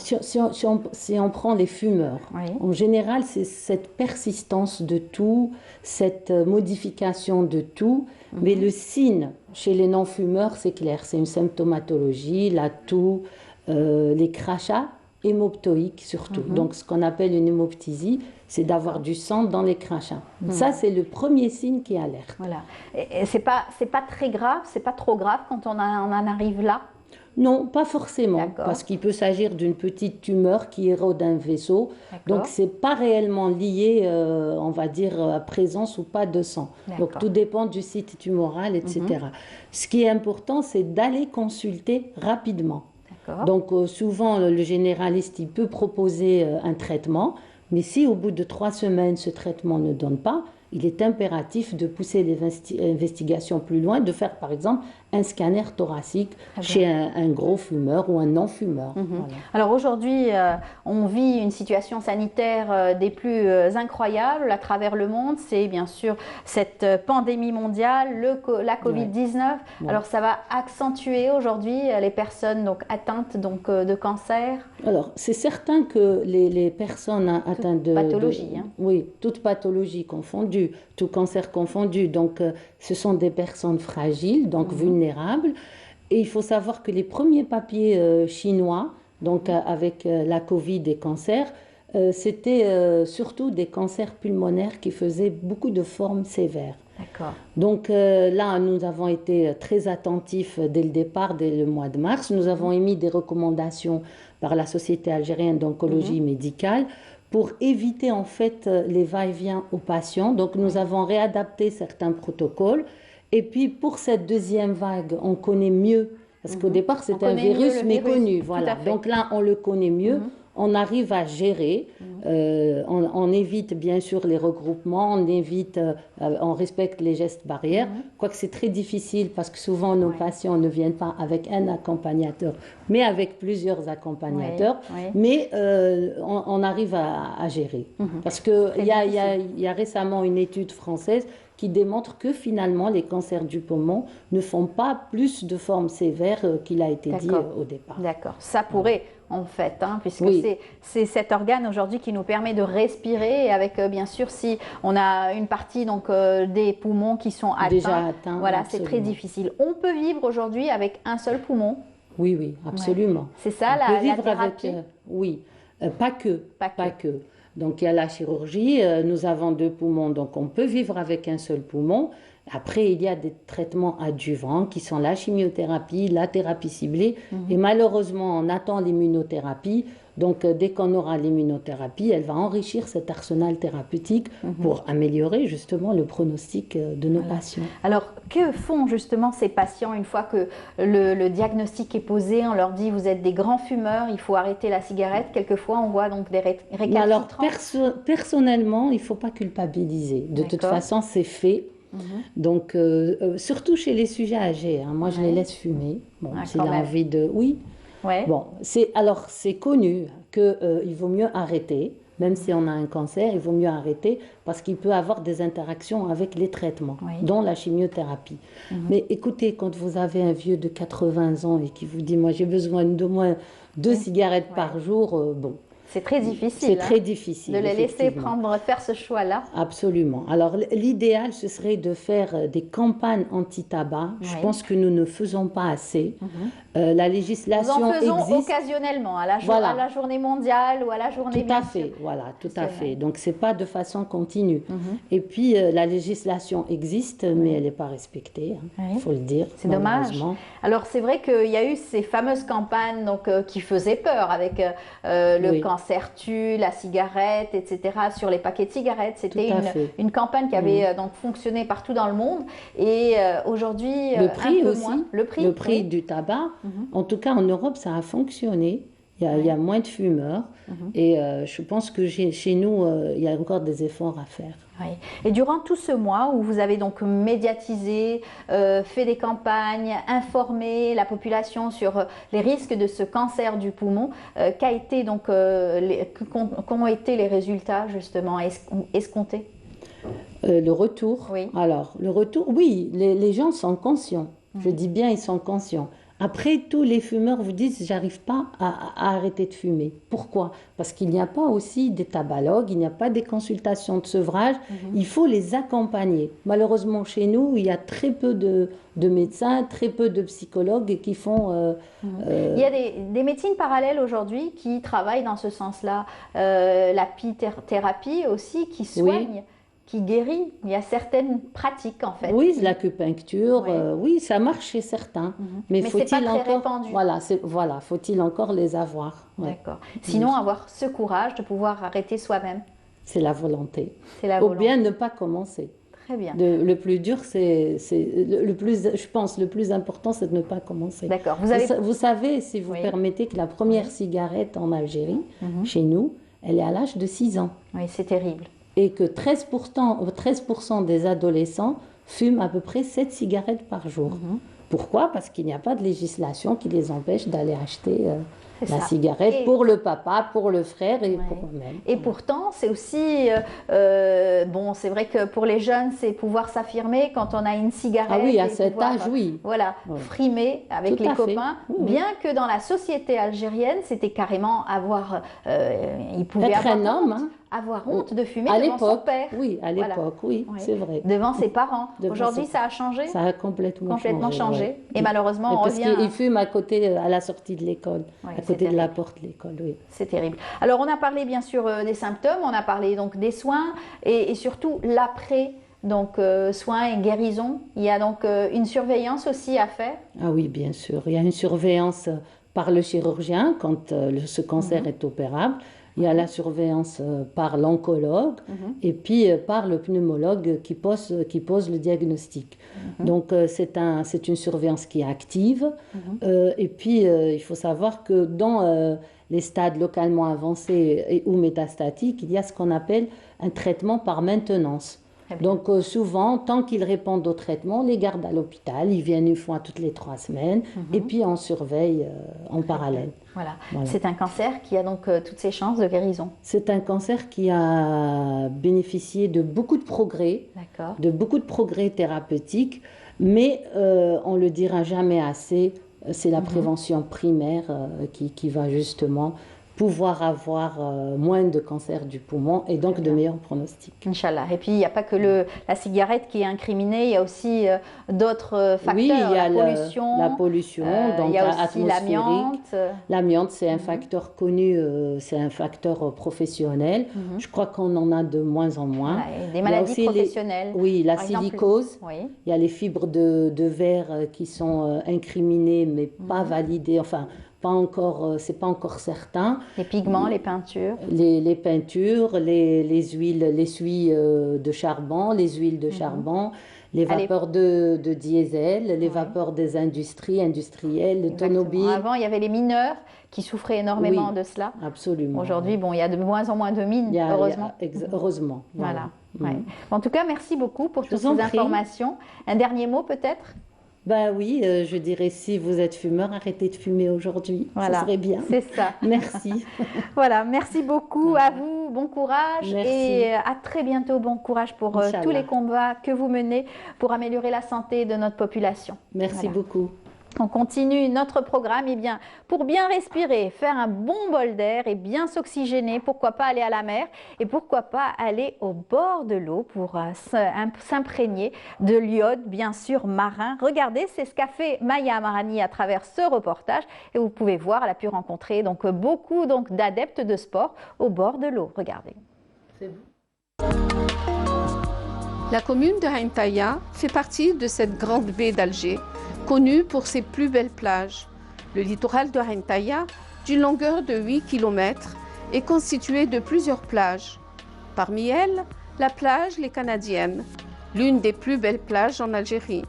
si on prend les fumeurs, en général, c'est cette persistance de tout, cette modification de tout, mais le signe chez les non-fumeurs, c'est clair, c'est une symptomatologie, la toux, les crachats hémoptoïque surtout. Donc ce qu'on appelle une hémoptysie, c'est d'avoir du sang dans les crachats. Ça, c'est le premier signe qui alerte. Voilà. Et c'est pas très grave, c'est pas trop grave quand on en arrive là? Non, pas forcément, parce qu'il peut s'agir d'une petite tumeur qui érode un vaisseau. Donc, ce n'est pas réellement lié, on va dire, à présence ou pas de sang. Donc, tout dépend du site tumoral, etc. Ce qui est important, c'est d'aller consulter rapidement. Donc, souvent, le généraliste, il peut proposer un traitement, mais si au bout de 3 semaines, ce traitement ne donne pas, il est impératif de pousser les investigations plus loin, de faire par exemple un scanner thoracique chez un gros fumeur ou un non-fumeur. Voilà. Alors aujourd'hui, on vit une situation sanitaire des plus incroyables à travers le monde. C'est bien sûr cette pandémie mondiale, la Covid-19. Alors ça va accentuer aujourd'hui les personnes donc, atteintes de cancer. Alors c'est certain que les personnes atteintes de pathologie. Oui, toute pathologie confondue, tout cancer confondu. Donc, ce sont des personnes fragiles, donc vulnérables. Et il faut savoir que les premiers papiers chinois, donc avec la Covid et cancer, c'était surtout des cancers pulmonaires qui faisaient beaucoup de formes sévères. Donc là, nous avons été très attentifs dès le départ, dès le mois de mars. Nous avons émis des recommandations par la Société algérienne d'oncologie médicale pour éviter en fait les va-et-vient aux patients. Donc nous avons réadapté certains protocoles. Et puis pour cette deuxième vague, on connaît mieux, parce qu'au départ c'était un virus méconnu. Voilà. Donc là, on le connaît mieux. On arrive à gérer, on évite bien sûr les regroupements, on respecte les gestes barrières, quoique c'est très difficile parce que souvent nos patients ne viennent pas avec un accompagnateur, mais avec plusieurs accompagnateurs, mais on arrive à gérer. Parce qu'il y a récemment une étude française qui démontre que finalement les cancers du poumon ne font pas plus de formes sévères qu'il a été dit au départ. D'accord, ça pourrait en fait, puisque c'est cet organe aujourd'hui qui nous permet de respirer, et avec bien sûr si on a une partie donc, des poumons qui sont atteints, voilà, c'est très difficile. On peut vivre aujourd'hui avec un seul poumon? Oui, oui, absolument. C'est ça la thérapie? Oui, pas que. Donc il y a la chirurgie, nous avons 2 poumons, donc on peut vivre avec un seul poumon. Après, il y a des traitements adjuvants qui sont la chimiothérapie, la thérapie ciblée. Et malheureusement, on attend l'immunothérapie. Donc, dès qu'on aura l'immunothérapie, elle va enrichir cet arsenal thérapeutique pour améliorer justement le pronostic de nos patients. Alors, que font justement ces patients une fois que le diagnostic est posé? On leur dit, vous êtes des grands fumeurs, il faut arrêter la cigarette. Quelquefois, on voit donc des récalcitrants. Alors, personnellement, il ne faut pas culpabiliser. De toute façon, c'est fait. Donc, surtout chez les sujets âgés, moi je les laisse fumer. Bon, s'il a envie de. Oui. Bon, c'est connu qu'il vaut mieux arrêter, même si on a un cancer, il vaut mieux arrêter parce qu'il peut avoir des interactions avec les traitements, dont la chimiothérapie. Mais écoutez, quand vous avez un vieux de 80 ans et qui vous dit, moi j'ai besoin d'au moins 2 cigarettes par jour, bon. C'est très difficile. C'est très difficile. De les laisser faire ce choix-là. Absolument. Alors, l'idéal, ce serait de faire des campagnes anti-tabac. Je pense que nous ne faisons pas assez. La législation existe. Nous en faisons occasionnellement, à la journée mondiale ou à la journée Tout à fait, voilà, tout à fait. Donc, ce n'est pas de façon continue. Et puis, la législation existe, mais elle n'est pas respectée, il faut le dire. C'est dommage. Alors, c'est vrai qu'il y a eu ces fameuses campagnes donc, qui faisaient peur avec le cancer tue, la cigarette, etc. sur les paquets de cigarettes. C'était une campagne qui avait donc fonctionné partout dans le monde. Et aujourd'hui, le prix un peu aussi, moins. Le prix du tabac. En tout cas, en Europe, ça a fonctionné. Il y a moins de fumeurs. Et je pense que chez nous, il y a encore des efforts à faire. Et durant tout ce mois où vous avez donc médiatisé, fait des campagnes, informé la population sur les risques de ce cancer du poumon, qu'ont été les résultats justement escomptés? Le retour. Alors, le retour, oui, les gens sont conscients. Je dis bien, ils sont conscients. Après, tous les fumeurs vous disent, j'arrive pas à arrêter de fumer. Pourquoi? Parce qu'il n'y a pas aussi des tabalogues, il n'y a pas des consultations de sevrage, il faut les accompagner. Malheureusement, chez nous, il y a très peu de médecins, très peu de psychologues qui font... Il y a des médecines parallèles aujourd'hui qui travaillent dans ce sens-là. L'apithérapie aussi, qui soigne. Qui guérit. Il y a certaines pratiques en fait. Oui, l'acupuncture, oui, ça marche chez certains. Mais c'est pas très répandu. Voilà, faut-il encore les avoir. D'accord. Sinon, avoir ce courage de pouvoir arrêter soi-même. C'est la volonté. C'est la volonté. Ou bien ne pas commencer. Très bien. Le plus dur, je pense, le plus important, c'est de ne pas commencer. D'accord. Vous savez, si vous permettez, que la première cigarette en Algérie, chez nous, elle est à l'âge de 6 ans. Oui, c'est terrible. Et que 13% des adolescents fument à peu près 7 cigarettes par jour. Pourquoi? Parce qu'il n'y a pas de législation qui les empêche d'aller acheter la cigarette pour le papa, pour le frère et pour eux-mêmes. Et pourtant, c'est aussi... bon, c'est vrai que pour les jeunes, c'est pouvoir s'affirmer quand on a une cigarette. Ah oui, à cet âge, oui. Voilà, frimer avec Tout les à fait. copains. Oui, bien que dans la société algérienne, c'était carrément avoir... ils pouvaient être avoir un homme, honte, avoir honte de fumer à devant son l'époque, père. oui, à l'époque, oui, c'est vrai. Devant ses parents. Devant Aujourd'hui, ses- ça a changé. Ça a complètement changé. ouais. Et malheureusement, on parce revient... qu'ils fument à côté, à la sortie de l'école, Ouais, à c'est côté de la terrible. porte de l'école, oui. C'est terrible. Alors, on a parlé bien sûr des symptômes, on a parlé donc des soins et surtout l'après, donc soins et guérison. Il y a donc une surveillance aussi à faire. Ah oui, bien sûr. Il y a une surveillance par le chirurgien quand ce cancer est opérable. Il y a la surveillance par l'oncologue et puis par le pneumologue qui pose le diagnostic. Donc c'est une surveillance qui est active. Et puis il faut savoir que dans les stades localement avancés ou métastatiques, il y a ce qu'on appelle un traitement par maintenance. Donc souvent, tant qu'ils répondent au traitement, on les garde à l'hôpital, ils viennent une fois toutes les 3 semaines et puis on surveille en parallèle. Voilà. Voilà. C'est un cancer qui a donc toutes ses chances de guérison. C'est un cancer qui a bénéficié de beaucoup de progrès, thérapeutiques, mais on ne le dira jamais assez, c'est la prévention primaire qui va justement pouvoir avoir moins de cancer du poumon et donc de meilleurs pronostics. Inch'Allah. Et puis, il n'y a pas que la cigarette qui est incriminée, il y a aussi d'autres facteurs. Oui, il y a pollution. la pollution, donc il y a aussi atmosphérique. l'amiante. L'amiante, c'est un facteur connu, c'est un facteur professionnel. Je crois qu'on en a de moins en moins. Voilà, et des Il y a maladies aussi professionnelles. Oui, la par exemple. silicose. Oui. Il y a les fibres de verre qui sont incriminées mais pas validées, enfin pas encore, c'est pas encore certain. Les pigments, les peintures. Les peintures, les huiles, les suies de charbon, les huiles de charbon, les vapeurs de diesel, les vapeurs des industries industrielles, les automobiles. Avant, il y avait les mineurs qui souffraient énormément de cela. Absolument. Aujourd'hui, bon, il y a de moins en moins de mines, heureusement. Heureusement. Voilà. Ouais. En tout cas, merci beaucoup pour toutes ces vous en prie. informations. Un dernier mot peut-être? Ben oui, je dirais si vous êtes fumeur, arrêtez de fumer aujourd'hui. Voilà, ça serait bien. C'est ça. Merci. Voilà, merci beaucoup à vous, bon courage Merci. et à très bientôt. Bon courage pour Inch'Allah. tous les combats que vous menez pour améliorer la santé de notre population. Merci beaucoup. On continue notre programme. Eh bien, pour bien respirer, faire un bon bol d'air et bien s'oxygéner, pourquoi pas aller à la mer et pourquoi pas aller au bord de l'eau pour s'imprégner de l'iode, bien sûr, marin. Regardez, c'est ce qu'a fait Maya Marani à travers ce reportage et vous pouvez voir, elle a pu rencontrer donc beaucoup d'adeptes de sport au bord de l'eau. Regardez. La commune de Ain Taïa fait partie de cette grande baie d'Alger, connue pour ses plus belles plages. Le littoral de Ain Taïa, d'une longueur de 8 km, est constitué de plusieurs plages. Parmi elles, la plage Les Canadiennes, l'une des plus belles plages en Algérie.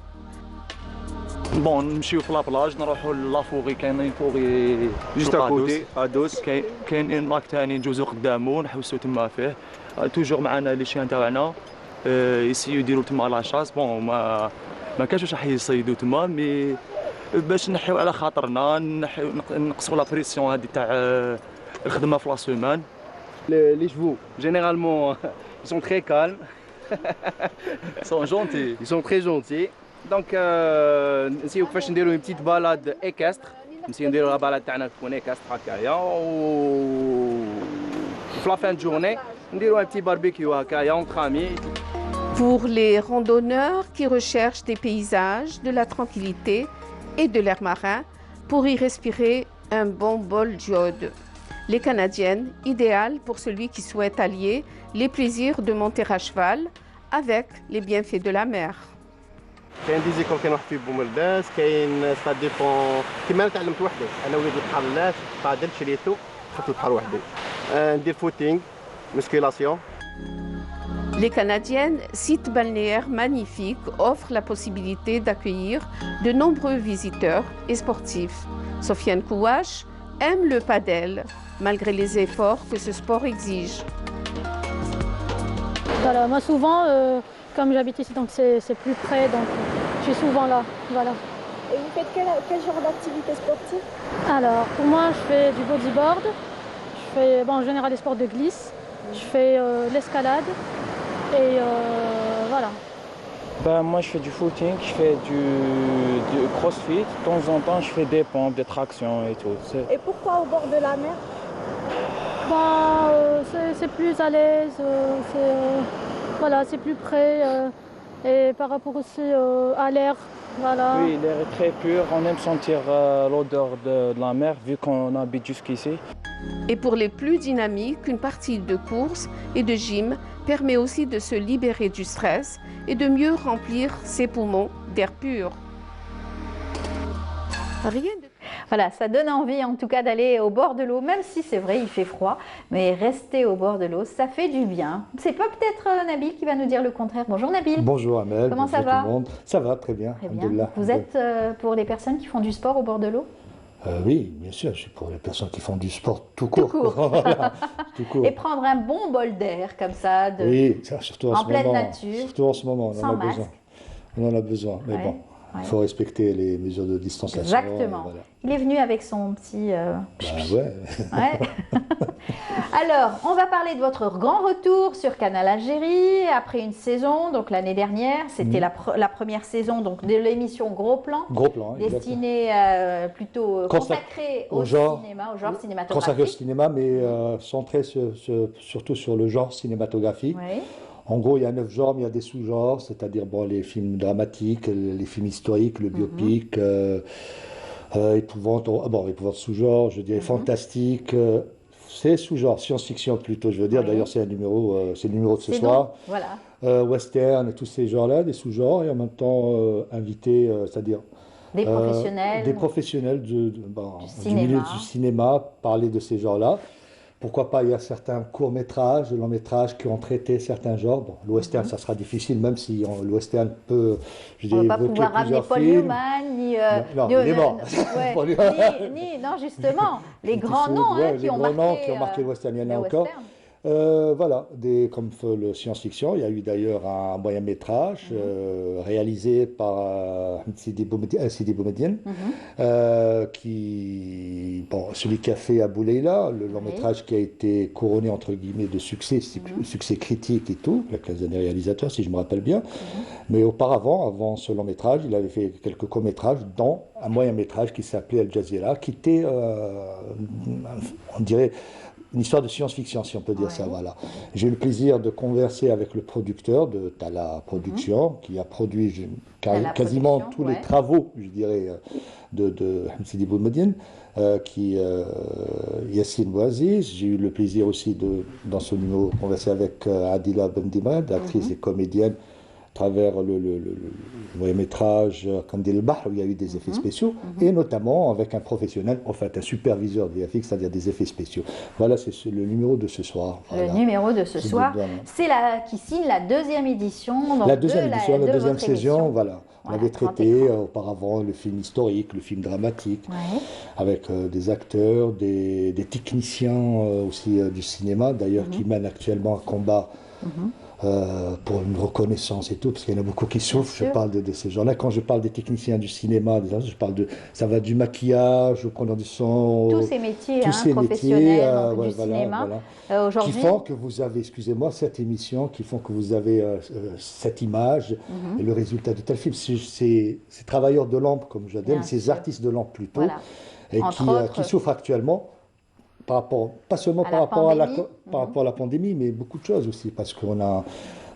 بون نمشيو في لابلاج نروحوا لافوغي كاينين فوغي جوست اكوتي ادوس كاين لاك ثاني ندوزو قدامو نحوسو تما فيه توجور معنا لي شيان تاعنا يسيو يديروا تما لاشاس بون ما كانش واش راح يصيدوا تما مي باش نحيو على خاطرنا نقصوا لا بريسيون هذه تاع الخدمه في لا سيمان. Les chevaux, généralement, ils sont très calmes. Ils sont gentils. Ils sont très gentils. دونك نسيو كيفاش نديرو une petite balade équestre. نسيو نديرو لا بالاد تاعنا تكون équestre هكايا و في لا فان جورني نديرو un petit barbecue هكايا entre amis. Pour les randonneurs qui recherchent des paysages, de la tranquillité et de l'air marin pour y respirer un bon bol d'iode. Les Canadiennes, idéales pour celui qui souhaite allier les plaisirs de monter à cheval avec les bienfaits de la mer. كاين دي زيكول كاين واحد في بومرداس كاين سا ديبون كيما انا تعلمت وحدي انا وليد البحر لاش بادل شريتو خدت البحر وحدي ندير فوتينغ مسكيلاسيون. Les Canadiennes, sites balnéaires magnifiques, offrent la possibilité d'accueillir de nombreux visiteurs et sportifs. Sofiane Kouache aime le padel, malgré les efforts que ce sport exige. Voilà, moi souvent, comme j'habite ici, donc c'est plus près, donc je suis souvent là. Voilà. Et vous faites quel genre d'activité sportive? Alors, pour moi, je fais du bodyboard, je fais en général des sports de glisse, je fais l'escalade et voilà. Moi, je fais du footing, je fais du crossfit. De temps en temps, je fais des pompes, des tractions et tout. Et pourquoi au bord de la mer? C'est plus à l'aise, voilà, c'est plus près et par rapport aussi à l'air. Voilà. Oui, l'air est très pur, on aime sentir l'odeur de la mer vu qu'on habite jusqu'ici. Et pour les plus dynamiques, une partie de course et de gym permet aussi de se libérer du stress et de mieux remplir ses poumons d'air pur. Rien de... Voilà, ça donne envie en tout cas d'aller au bord de l'eau, même si c'est vrai, il fait froid, mais rester au bord de l'eau, ça fait du bien. C'est pas peut-être Nabil qui va nous dire le contraire. Bonjour Nabil. Bonjour Amel. Comment bonjour ça va? Tout le monde. Ça va, très bien. Très bien. Vous êtes pour les personnes qui font du sport au bord de l'eau? Oui, bien sûr, je suis pour les personnes qui font du sport tout court. Voilà, tout court. Et prendre un bon bol d'air comme ça, oui, ça, surtout en pleine nature. Surtout en ce moment, on en a besoin. On en a besoin, mais bon. Il faut respecter les mesures de distanciation. Exactement. Voilà. Il est venu avec son petit... ouais. Alors, on va parler de votre grand retour sur Canal Algérie après une saison. Donc l'année dernière, c'était la première saison donc, de l'émission Gros Plan. Gros Plan, destinée plutôt consacrée au cinéma, au genre cinématographique. Consacrée au cinéma, mais centrée surtout sur le genre cinématographique. Oui. En gros, il y a 9 genres, mais il y a des sous-genres, c'est-à-dire les films dramatiques, les films historiques, le biopic, épouvante sous-genre, je dirais fantastique. C'est sous-genre, science-fiction plutôt, je veux dire. D'ailleurs, c'est le numéro de ce soir. Voilà. Western et tous ces genres-là, des sous-genres, et en même temps invités, c'est-à-dire... Des professionnels. Des professionnels du milieu du cinéma, parler de ces genres-là. Pourquoi pas, il y a certains courts-métrages, longs-métrages qui ont traité certains genres. Bon, le western, ça sera difficile, même si le western peut, on ne va pas pouvoir ramener Paul Newman, ni... non, il est mort. Non, justement, les grands noms qui ont marqué le western, il y en a encore. Voilà, comme le science-fiction, il y a eu d'ailleurs un moyen-métrage réalisé par Sidi Boumediene, celui qui a fait Abou Leila, le long-métrage qui a été couronné entre guillemets de succès, succès critique et tout, la quinzaine des réalisateurs si je me rappelle bien. Mais auparavant, avant ce long-métrage, il avait fait quelques courts-métrages, dont un moyen-métrage qui s'appelait Al Jazeera, qui était, on dirait, une histoire de science-fiction, si on peut dire ça, voilà. J'ai eu le plaisir de converser avec le producteur de Tala Production, qui a produit quasiment tous les travaux, je dirais, de Sidi Boumediene, Yassine Bouaziz. J'ai eu le plaisir aussi, dans ce numéro, de converser avec Adila Bendimed, actrice et comédienne, à travers le moyen-métrage Kandil al-Bahr, où il y a eu des effets spéciaux, et notamment avec un professionnel, en fait un superviseur de VFX, c'est-à-dire des effets spéciaux. Voilà, c'est le numéro de ce soir. Le numéro de ce soir, c'est qui signe la deuxième édition. Donc la deuxième saison, voilà. On avait traité auparavant le film historique, le film dramatique, avec des acteurs, des techniciens aussi du cinéma, d'ailleurs, qui mènent actuellement un combat pour une reconnaissance et tout, parce qu'il y en a beaucoup qui souffrent. Je parle de ces gens-là. Quand je parle des techniciens du cinéma, je parle ça va du maquillage, au prenant du son, tous ces métiers professionnels du cinéma. Aujourd'hui, qui font que vous avez, excusez-moi, cette émission, qui font que vous avez cette image et le résultat de tel film. Ces travailleurs de l'ombre, comme j'appelle, ces artistes de l'ombre plutôt, et qui souffrent actuellement. Pas seulement par rapport à la pandémie, mais beaucoup de choses aussi, parce qu'on a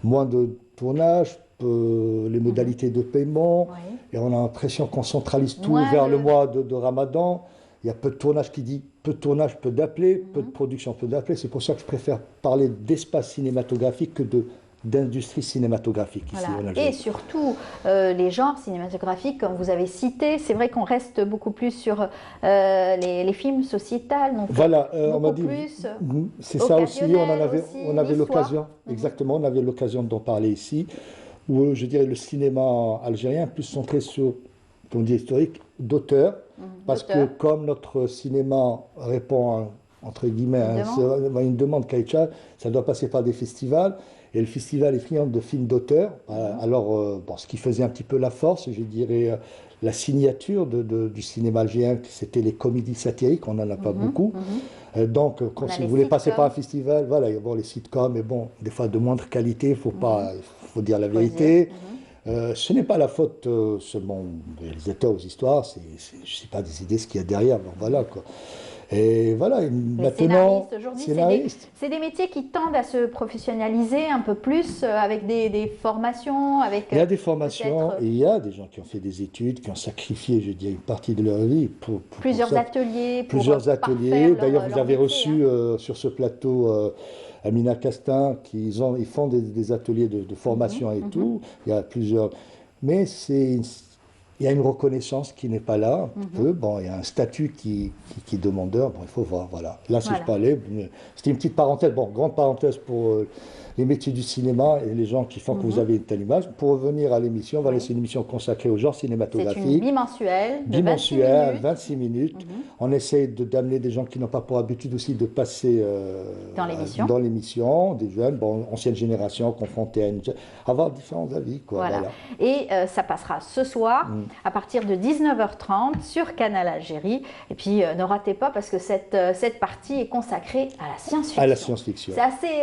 moins de tournage, les modalités de paiement, et on a l'impression qu'on centralise tout vers le mois de Ramadan. Il y a peu de tournage qui dit peu de tournage, peu d'appelés, peu de production, peu d'appelés. C'est pour ça que je préfère parler d'espace cinématographique que d'industrie cinématographique ici en Algérie. Et surtout, les genres cinématographiques, comme vous avez cité, c'est vrai qu'on reste beaucoup plus sur les films sociétals. Donc voilà, on m'a dit, c'est ça aussi, on avait l'occasion, exactement, on avait l'occasion d'en parler ici, où je dirais le cinéma algérien plus centré sur, on dit historique, d'auteur, parce que comme notre cinéma répond entre guillemets à une demande Kaïcha, ça doit passer par des festivals. Et le festival est friand de films d'auteur. Alors, ce qui faisait un petit peu la force, je dirais, la signature du cinéma algérien, c'était les comédies satiriques, on n'en a pas beaucoup. Donc, si vous voulez passer par un festival, voilà, il y a les sitcoms, mais bon, des fois de moindre qualité, il faut dire la vérité. Ce n'est pas la faute seulement des réalisateurs aux histoires, je ne sais pas des idées, ce qu'il y a derrière, bon, voilà quoi. Et voilà, maintenant, c'est des métiers qui tendent à se professionnaliser un peu plus avec des formations. Il y a des formations et il y a des gens qui ont fait des études, qui ont sacrifié, je dirais, une partie de leur vie pour plusieurs ateliers. D'ailleurs, vous avez reçu sur ce plateau Amina Castin, ils font des ateliers de formation et tout. Il y a plusieurs, mais il y a une reconnaissance qui n'est pas là, un peu. Bon, il y a un statut qui est demandeur. Bon, il faut voir, voilà. Là, si je parlais, c'était une petite parenthèse, grande parenthèse pour les métiers du cinéma et les gens qui font que vous avez une telle image. Pour revenir à l'émission, voilà, c'est une émission consacrée au genre cinématographique. C'est une bimensuelle, 26 minutes. On essaie d'amener des gens qui n'ont pas pour habitude aussi de passer dans l'émission, des jeunes, ancienne génération, confrontés à avoir différents avis. Quoi, voilà. Et ça passera ce soir à partir de 19h30 sur Canal Algérie. Et puis ne ratez pas parce que cette partie est consacrée à la science-fiction. À la science-fiction. C'est assez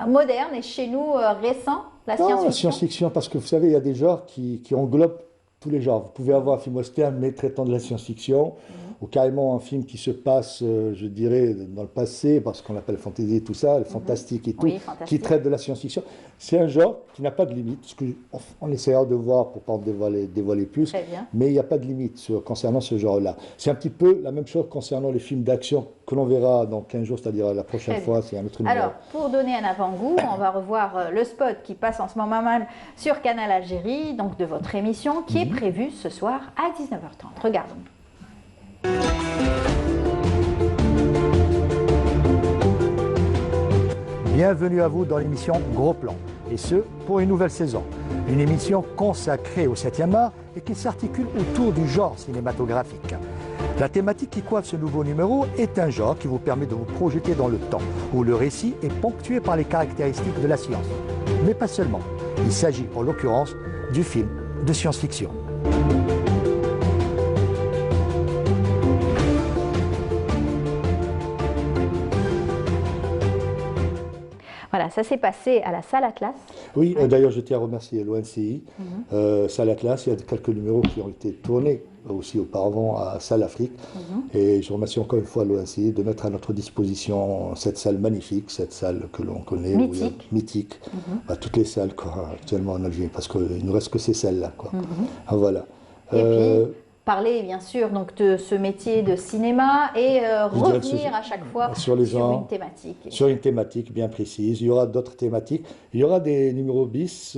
moderne et chez nous récent, la science-fiction. La science-fiction, parce que vous savez, il y a des genres qui englobent tous les genres. Vous pouvez avoir un film western mais traitant de la science-fiction, ou carrément un film qui se passe, je dirais, dans le passé, parce qu'on appelle fantasy et tout ça, le fantastique et tout, qui traite de la science-fiction. C'est un genre qui n'a pas de limite, ce qu'on essaiera de voir pour ne pas dévoiler plus, mais il n'y a pas de limite concernant ce genre-là. C'est un petit peu la même chose concernant les films d'action que l'on verra dans 15 jours, c'est-à-dire la prochaine fois, c'est un autre numéro. Alors, pour donner un avant-goût, on va revoir le spot qui passe en ce moment même sur Canal Algérie, donc de votre émission, qui est prévue ce soir à 19h30. Regardons. Bienvenue à vous dans l'émission Gros Plan, et ce, pour une nouvelle saison. Une émission consacrée au 7e art et qui s'articule autour du genre cinématographique. La thématique qui coiffe ce nouveau numéro est un genre qui vous permet de vous projeter dans le temps, où le récit est ponctué par les caractéristiques de la science. Mais pas seulement. Il s'agit, en l'occurrence, du film de science-fiction. Voilà, ça s'est passé à la salle Atlas. Oui, d'ailleurs, je tiens à remercier l'ONCI. Salle Atlas, il y a quelques numéros qui ont été tournés aussi auparavant à Salle Afrique. Et je remercie encore une fois l'ONCI de mettre à notre disposition cette salle magnifique, cette salle que l'on connaît. Mythique. Toutes les salles actuellement en Algérie, parce qu'il ne nous reste que ces salles-là. Voilà. Et puis, parler bien sûr donc, de ce métier de cinéma et revenir à chaque fois sur une thématique. Sur une thématique bien précise. Il y aura d'autres thématiques. Il y aura des numéros bis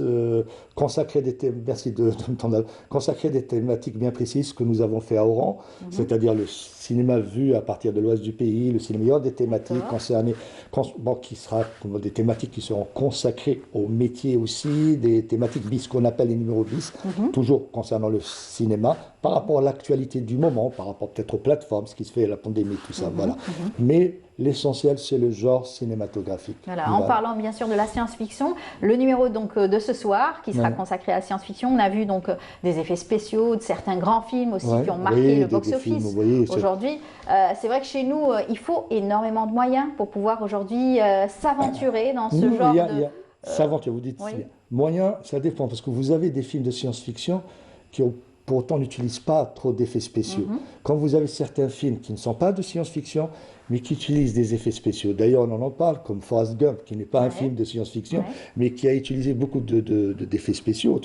consacrés des thématiques bien précises que nous avons fait à Oran, c'est-à-dire le cinéma vu à partir de l'ouest du pays, le cinéma. Il y aura des thématiques concernées, des thématiques qui seront consacrées au métier aussi, des thématiques bis qu'on appelle les numéros bis, toujours concernant le cinéma, par rapport à l'actualité du moment, par rapport peut-être aux plateformes, ce qui se fait, la pandémie, tout ça, voilà. Mais l'essentiel, c'est le genre cinématographique. Voilà. En parlant bien sûr de la science-fiction, le numéro donc de ce soir qui sera consacré à la science-fiction, on a vu donc des effets spéciaux, de certains grands films aussi qui ont marqué le box-office aujourd'hui. C'est vrai que chez nous, il faut énormément de moyens pour pouvoir aujourd'hui s'aventurer dans ce genre de... S'aventurer, vous dites moyens, ça dépend, parce que vous avez des films de science-fiction qui ont pour autant n'utilisent pas trop d'effets spéciaux. Quand vous avez certains films qui ne sont pas de science-fiction, mais qui utilisent des effets spéciaux. D'ailleurs, on en parle, comme Forrest Gump, qui n'est pas un film de science-fiction, mais qui a utilisé beaucoup d'effets spéciaux.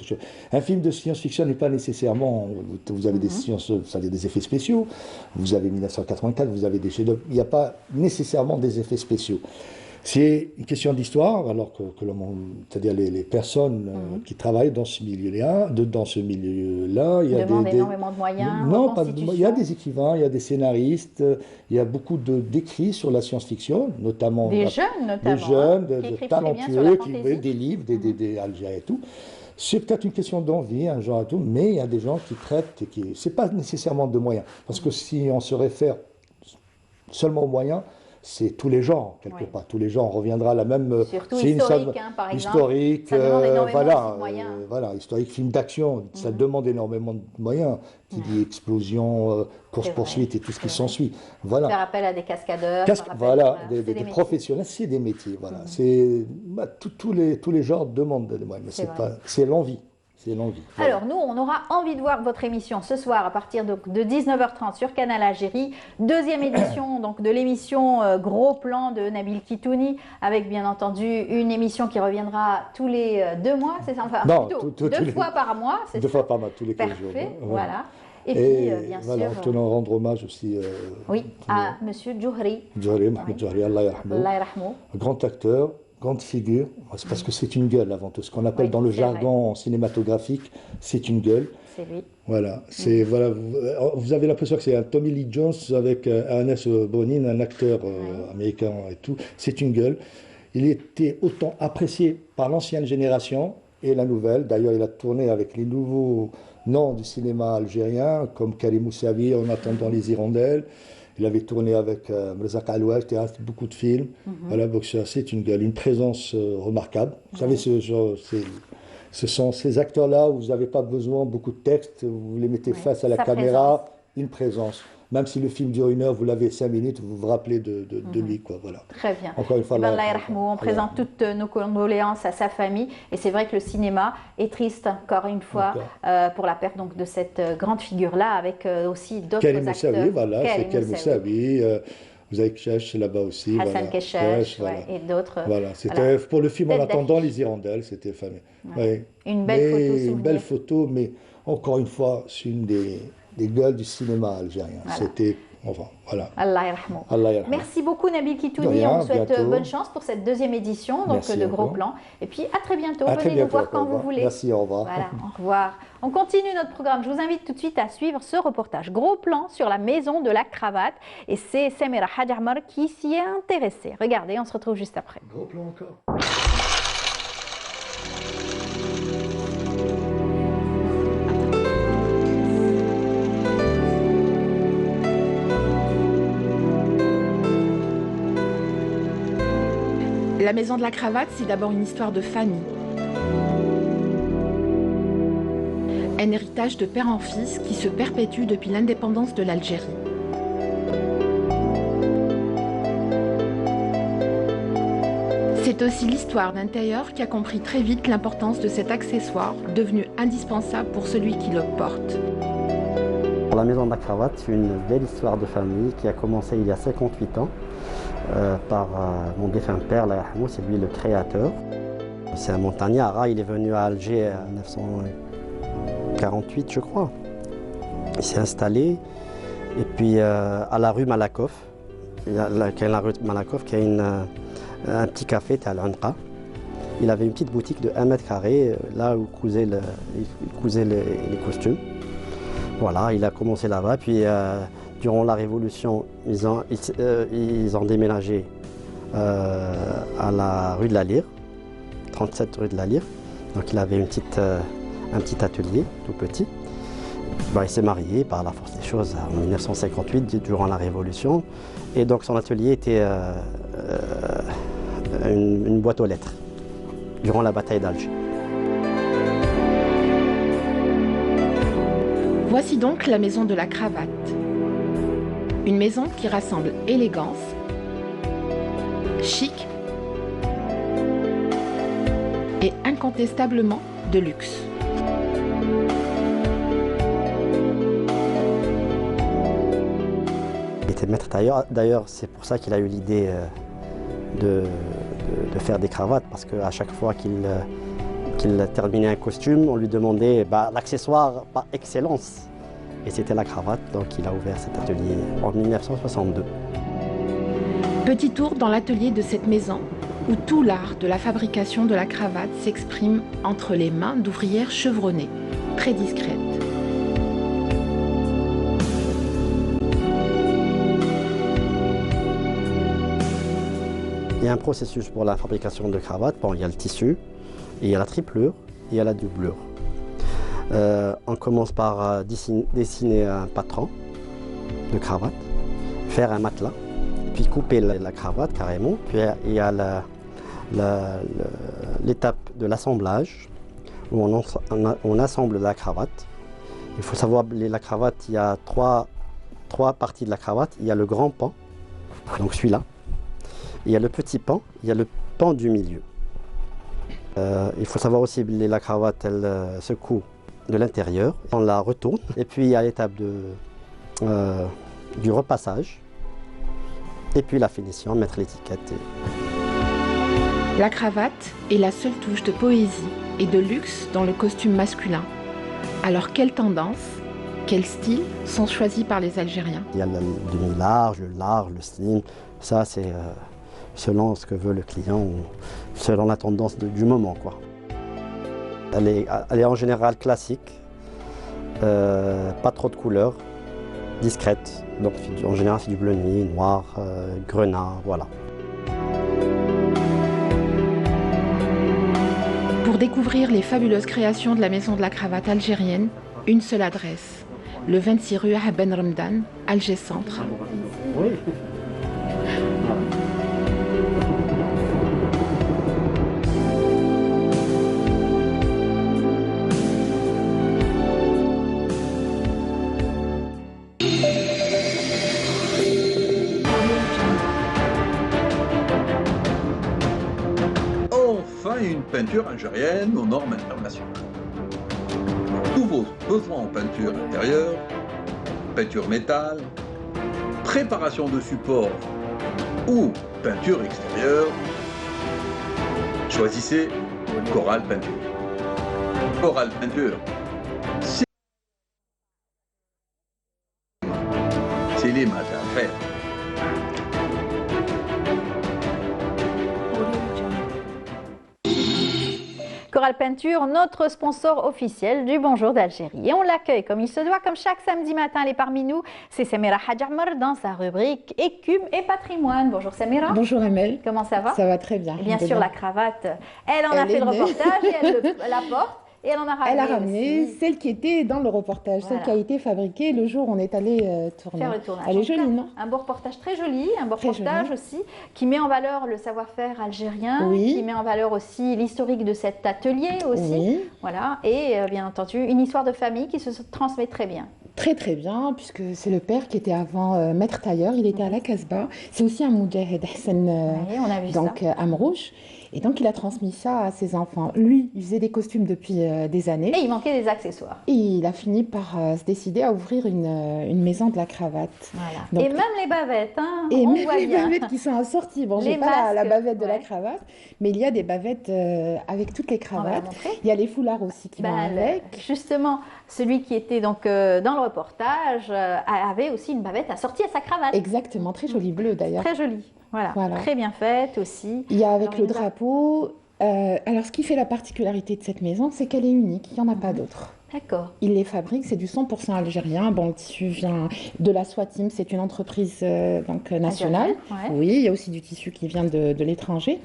Un film de science-fiction n'est pas nécessairement... Vous avez des effets spéciaux, vous avez 1984, vous avez des chefs-d'œuvre. Il n'y a pas nécessairement des effets spéciaux. C'est une question d'histoire, alors que c'est-à-dire les personnes qui travaillent dans ce milieu-là, il y a énormément de moyens. Non, il y a des écrivains, il y a des scénaristes, il y a beaucoup d'écrits sur la science-fiction, notamment des jeunes, talentueux, qui écrivent des livres, des Algériens et tout. C'est peut-être une question d'envie, un genre et tout, mais il y a des gens qui traitent, c'est pas nécessairement de moyens, parce que si on se réfère seulement aux moyens, c'est tous les genres, quelque part. Tous les genres, on reviendra à la même... Surtout historique, par exemple. Historique, ça demande énormément de moyens. Voilà, historique, film d'action, ça demande énormément de moyens. Qui dit explosion, course-poursuite et tout ce qui s'ensuit. Voilà. Faire appel à des cascadeurs. Des professionnels, c'est des métiers. Voilà. Tous les genres demandent des moyens, mais c'est l'envie. Alors nous, on aura envie de voir votre émission ce soir à partir de 19h30 sur Canal Algérie. Deuxième édition donc, de l'émission Gros Plan de Nabil Kitouni, avec bien entendu une émission qui reviendra tous les 2 mois, c'est ça? Enfin, plutôt 2 fois par mois, c'est ça? 2 fois par mois, tous les 15 jours. Parfait, voilà. Et puis, bien sûr... Nous tenons à rendre hommage aussi à M. Djouhri. Mohamed Djouhri, Allah yarhamou. Grand acteur. Grande figure, c'est parce que c'est une gueule avant tout. Ce qu'on appelle dans le jargon cinématographique, c'est une gueule. C'est lui. Voilà. Vous avez l'impression que c'est un Tommy Lee Jones avec Ernest Borgnine, un acteur américain et tout. C'est une gueule. Il était autant apprécié par l'ancienne génération et la nouvelle. D'ailleurs, il a tourné avec les nouveaux noms du cinéma algérien, comme Karim Moussavi, En attendant les hirondelles. Il avait tourné avec Mrzak Alouaj, beaucoup de films. Voilà, donc c'est une présence remarquable. Vous savez, ce sont ces acteurs-là où vous n'avez pas besoin de beaucoup de texte, vous les mettez face à la caméra, une présence. Même si le film dure 1 heure, vous l'avez 5 minutes, vous vous rappelez de lui. Quoi, voilà. Très bien. Encore une fois, on présente toutes nos condoléances à sa famille. Et c'est vrai que le cinéma est triste, encore une fois, pour la perte donc, de cette grande figure-là, avec aussi d'autres acteurs. Moussavi, voilà, c'est Karim Moussavi. Vous avez Kechesh là-bas aussi. Hassan Kechesh, et d'autres. Voilà, c'était pour le film En attendant les hirondelles, c'était fameux. Une belle Une belle photo, mais encore une fois, c'est une des gueules du cinéma algérien. C'était, voilà. Allah yarhamou. Merci beaucoup Nabil Kitouni, on vous souhaite bonne chance pour cette 2e édition de Gros Plan. Et puis à très bientôt, venez nous voir quand vous voulez. Merci, au revoir. Voilà, au revoir. On continue notre programme, je vous invite tout de suite à suivre ce reportage Gros Plan sur la maison de la cravate. Et c'est Samira Hadjarmar qui s'y est intéressée. Regardez, on se retrouve juste après. Gros Plan encore. La maison de la cravate, c'est d'abord une histoire de famille. Un héritage de père en fils qui se perpétue depuis l'indépendance de l'Algérie. C'est aussi l'histoire d'un tailleur qui a compris très vite l'importance de cet accessoire, devenu indispensable pour celui qui le porte. La maison de la cravate, c'est une belle histoire de famille qui a commencé il y a 58 ans. Par mon défunt père, c'est lui le créateur. C'est un montagnard, il est venu à Alger en 1948 je crois. Il s'est installé et puis à la rue Malakoff, la rue Malakoff qui a un petit café à l'Anqa. Il avait une petite boutique de 1 mètre carré, là où il cousait les costumes. Voilà, il a commencé là-bas, puis durant la Révolution, ils ont déménagé à la rue de la Lyre, 37 rue de la Lyre. Donc il avait un petit atelier, tout petit. il s'est marié par la force des choses en 1958, durant la Révolution. Et donc son atelier était une boîte aux lettres, durant la bataille d'Alger. Voici donc la maison de la cravate. Une maison qui rassemble élégance, chic et incontestablement de luxe. Il était maître tailleur. D'ailleurs, c'est pour ça qu'il a eu l'idée de faire des cravates, parce qu'à chaque fois qu'il terminait un costume, on lui demandait l'accessoire par excellence. Et c'était la cravate, donc il a ouvert cet atelier en 1962. Petit tour dans l'atelier de cette maison, où tout l'art de la fabrication de la cravate s'exprime entre les mains d'ouvrières chevronnées, très discrètes. Il y a un processus pour la fabrication de cravates. Bon, il y a le tissu, il y a la triplure, et il y a la doublure. On commence par dessiner un patron de cravate, faire un matelas, puis couper la cravate carrément. Puis il y a l'étape de l'assemblage, où on assemble la cravate. Il faut savoir, la cravate, il y a trois parties de la cravate. Il y a le grand pan, donc celui-là. Il y a le petit pan, il y a le pan du milieu. Il faut savoir aussi que la cravate, elle se coud de l'intérieur. On la retourne. Et puis il y a l'étape du repassage. Et puis la finition, mettre l'étiquette. La cravate est la seule touche de poésie et de luxe dans le costume masculin. Alors quelles tendances, quels styles sont choisis par les Algériens? Il y a le demi-large, le large, le slim. Ça, c'est selon ce que veut le client ou selon la tendance du moment, quoi. Elle est en général classique, pas trop de couleurs, discrète. Donc en général, c'est du bleu nuit, noir, grenat, voilà. Pour découvrir les fabuleuses créations de la maison de la cravate algérienne, une seule adresse, le 26 rue Ben Ramdan, Alger Centre. Oui. Une peinture algérienne aux normes internationales. Tous vos besoins en peinture intérieure, peinture métal, préparation de support ou peinture extérieure, choisissez Coral Peinture. Coral Peinture, c'est les matins à faire. Coral Peinture, notre sponsor officiel du Bonjour d'Algérie. Et on l'accueille comme il se doit, comme chaque samedi matin, elle est parmi nous. C'est Samira Hadjamar dans sa rubrique Écume et patrimoine. Bonjour Samira. Bonjour Amel. Comment ça va? Ça va très bien. Et bien sûr, la cravate, elle en a fait le reportage et elle la porte. Et elle en a ramené. Elle a ramené aussi celle qui était dans le reportage, voilà. Celle qui a été fabriquée le jour où on est allé tourner. Faire le tournage. Elle est jolie, non? Un beau reportage très joli, un beau Très reportage joli. aussi, qui met en valeur le savoir-faire algérien, Oui. qui met en valeur aussi l'historique de cet atelier aussi. Oui. Voilà. Et bien entendu, une histoire de famille qui se transmet très bien. Très très bien, puisque c'est le père qui était avant maître tailleur, il était à la Casbah. C'est aussi un Moudjahed Hassan, Oui, on a vu donc Amrouche. Et donc il a transmis ça à ses enfants. Lui, il faisait des costumes depuis des années. Et il manquait des accessoires. Et il a fini par se décider à ouvrir une maison de la cravate. Voilà. Donc, et même les bavettes, hein, et on même voit les bien. bavettes qui sont assorties. Bon, Les j'ai pas la masques, bavette de la ouais. cravate, mais il y a des bavettes avec toutes les On va la cravates. montrer. Il y a les foulards aussi qui vont avec. Justement, celui qui était donc dans le reportage avait aussi une bavette assortie à sa cravate. Exactement, très jolie bleue d'ailleurs. Très jolie. Voilà. Voilà. Très bien faite aussi. Il y a avec Alors, le il nous a- drapeau. Alors, ce qui fait la particularité de cette maison, c'est qu'elle est unique. Il n'y en a pas d'autre. D'accord. Il les fabrique, c'est du 100% algérien. Bon, le tissu vient de la Swatim, c'est une entreprise donc, nationale. Algérienne, ouais. Oui, il y a aussi du tissu qui vient de l'étranger.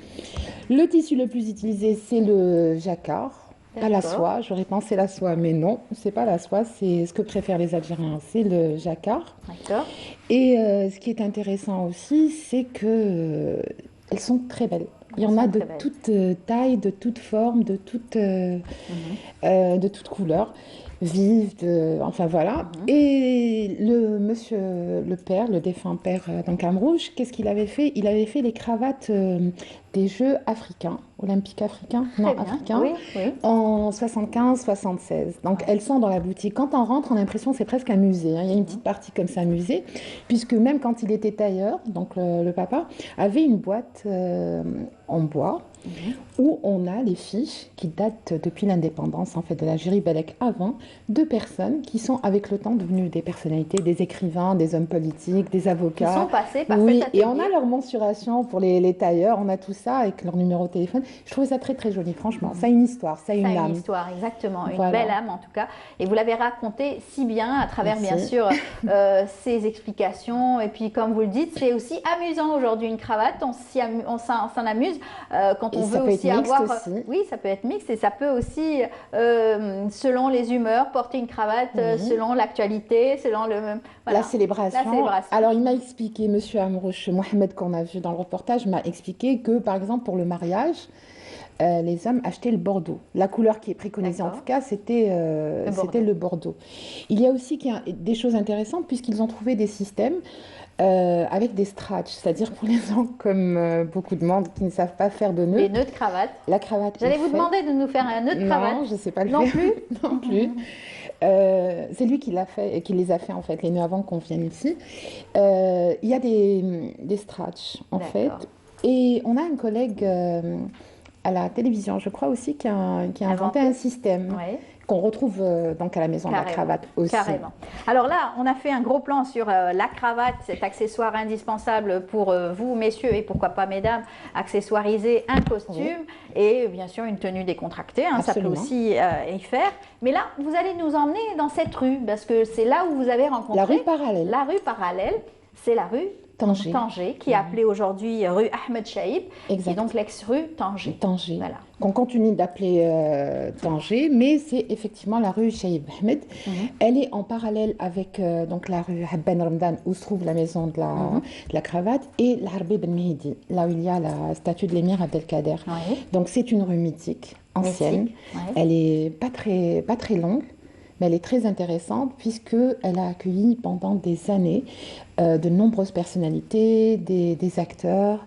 Le tissu le plus utilisé, c'est le jacquard. Pas la soie, j'aurais pensé la soie, mais non, c'est pas la soie, c'est ce que préfèrent les Algériens, c'est le jacquard. D'accord. Et ce qui est intéressant aussi, c'est que elles sont très belles. Il y en a de toute taille, de toute forme, de toute couleur, vive, enfin voilà. Et le père, le défunt père d'Ankam-Rouge, qu'est-ce qu'il avait fait? Il avait fait les cravates des Jeux africains, olympiques africains, africains, en 75-76. Donc elles sont dans la boutique. Quand on rentre, on a l'impression que c'est presque un musée. Il y a une petite partie comme ça, musée, puisque même quand il était tailleur, donc le papa, avait une boîte en bois où on a les fiches qui datent depuis l'indépendance en fait de l'Algérie, Balek avant, de personnes qui sont avec le temps devenues des personnalités, des écrivains, des hommes politiques, des avocats. Qui sont passés par oui, cet atelier. Et on a leur mensuration pour les tailleurs, on a tout ça avec leur numéro de téléphone. Je trouvais ça très très joli, franchement. Ça a une histoire, ça a une âme. Ça a une histoire, exactement, une Voilà. belle âme en tout cas. Et vous l'avez raconté si bien à travers bien sûr ces explications. Et puis comme vous le dites, c'est aussi amusant aujourd'hui une cravate. On s'en amuse quand on veut aussi avoir. Oui, ça peut être mixte et ça peut aussi, selon les humeurs, porter une cravate selon l'actualité, selon la célébration. Alors il m'a expliqué, Monsieur Amrouche Mohamed qu'on a vu dans le reportage, m'a expliqué que par exemple pour le mariage, les hommes achetaient le bordeaux. La couleur qui est préconisée en tout cas, c'était le bordeaux. Il y a aussi des choses intéressantes puisqu'ils ont trouvé des systèmes avec des stratches, c'est-à-dire pour les gens comme beaucoup de monde qui ne savent pas faire de nœuds. Les nœuds de cravate. La cravate. J'allais vous demander de nous faire un nœud de cravate. Non, je ne sais pas le non faire. Plus non plus. C'est lui qui l'a fait, qui les a fait en fait, les nœuds avant qu'on vienne ici. Il y a des stratches en fait. Et on a un collègue à la télévision, je crois aussi, qui a inventé un système. Ouais. Qu'on retrouve donc à la maison de la cravate aussi. Carrément. Alors là, on a fait un gros plan sur la cravate, cet accessoire indispensable pour vous, messieurs, et pourquoi pas, mesdames, accessoiriser un costume et bien sûr une tenue décontractée, ça peut aussi y faire. Mais là, vous allez nous emmener dans cette rue, parce que c'est là où vous avez rencontré... La rue parallèle. La rue parallèle, c'est la rue Tanger, qui est appelée aujourd'hui rue Ahmed Chaïb, qui est donc l'ex-rue Tanger. Voilà. Qu'on continue d'appeler Tanger, mais c'est effectivement la rue Chaïb Ahmed. Elle est en parallèle avec donc la rue Habban Ramdan, où se trouve la maison de la cravate, et l'Harbi Ben Mehdi, là où il y a la statue de l'émir Abdelkader. Donc c'est une rue mythique, ancienne. Elle est pas très longue, mais elle est très intéressante puisqu'elle a accueilli pendant des années de nombreuses personnalités, des acteurs,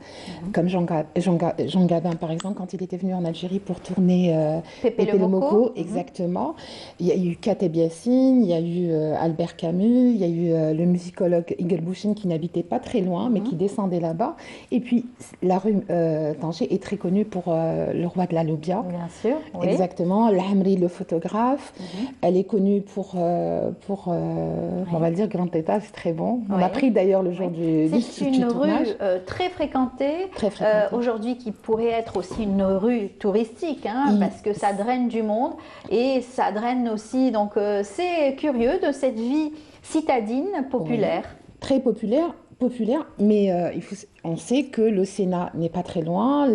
comme Jean Gabin par exemple, quand il était venu en Algérie pour tourner Pépé le Moko, exactement. Il y a eu Kateb Yassine, il y a eu Albert Camus, il y a eu le musicologue Igel Bouchine qui n'habitait pas très loin, mais qui descendait là-bas. Et puis la rue Tanger est très connue pour le roi de la Loubia. Bien sûr, oui. Exactement. L'Hamri, le photographe. Elle est connue pour on va le dire, Grand État, c'est très bon. On a pris d'ailleurs le jour du C'est une rue très fréquentée, aujourd'hui qui pourrait être aussi une rue touristique, parce que ça draine du monde et ça draine aussi, donc c'est curieux de cette vie citadine populaire. Très populaire, mais on sait que le Sénat n'est pas très loin,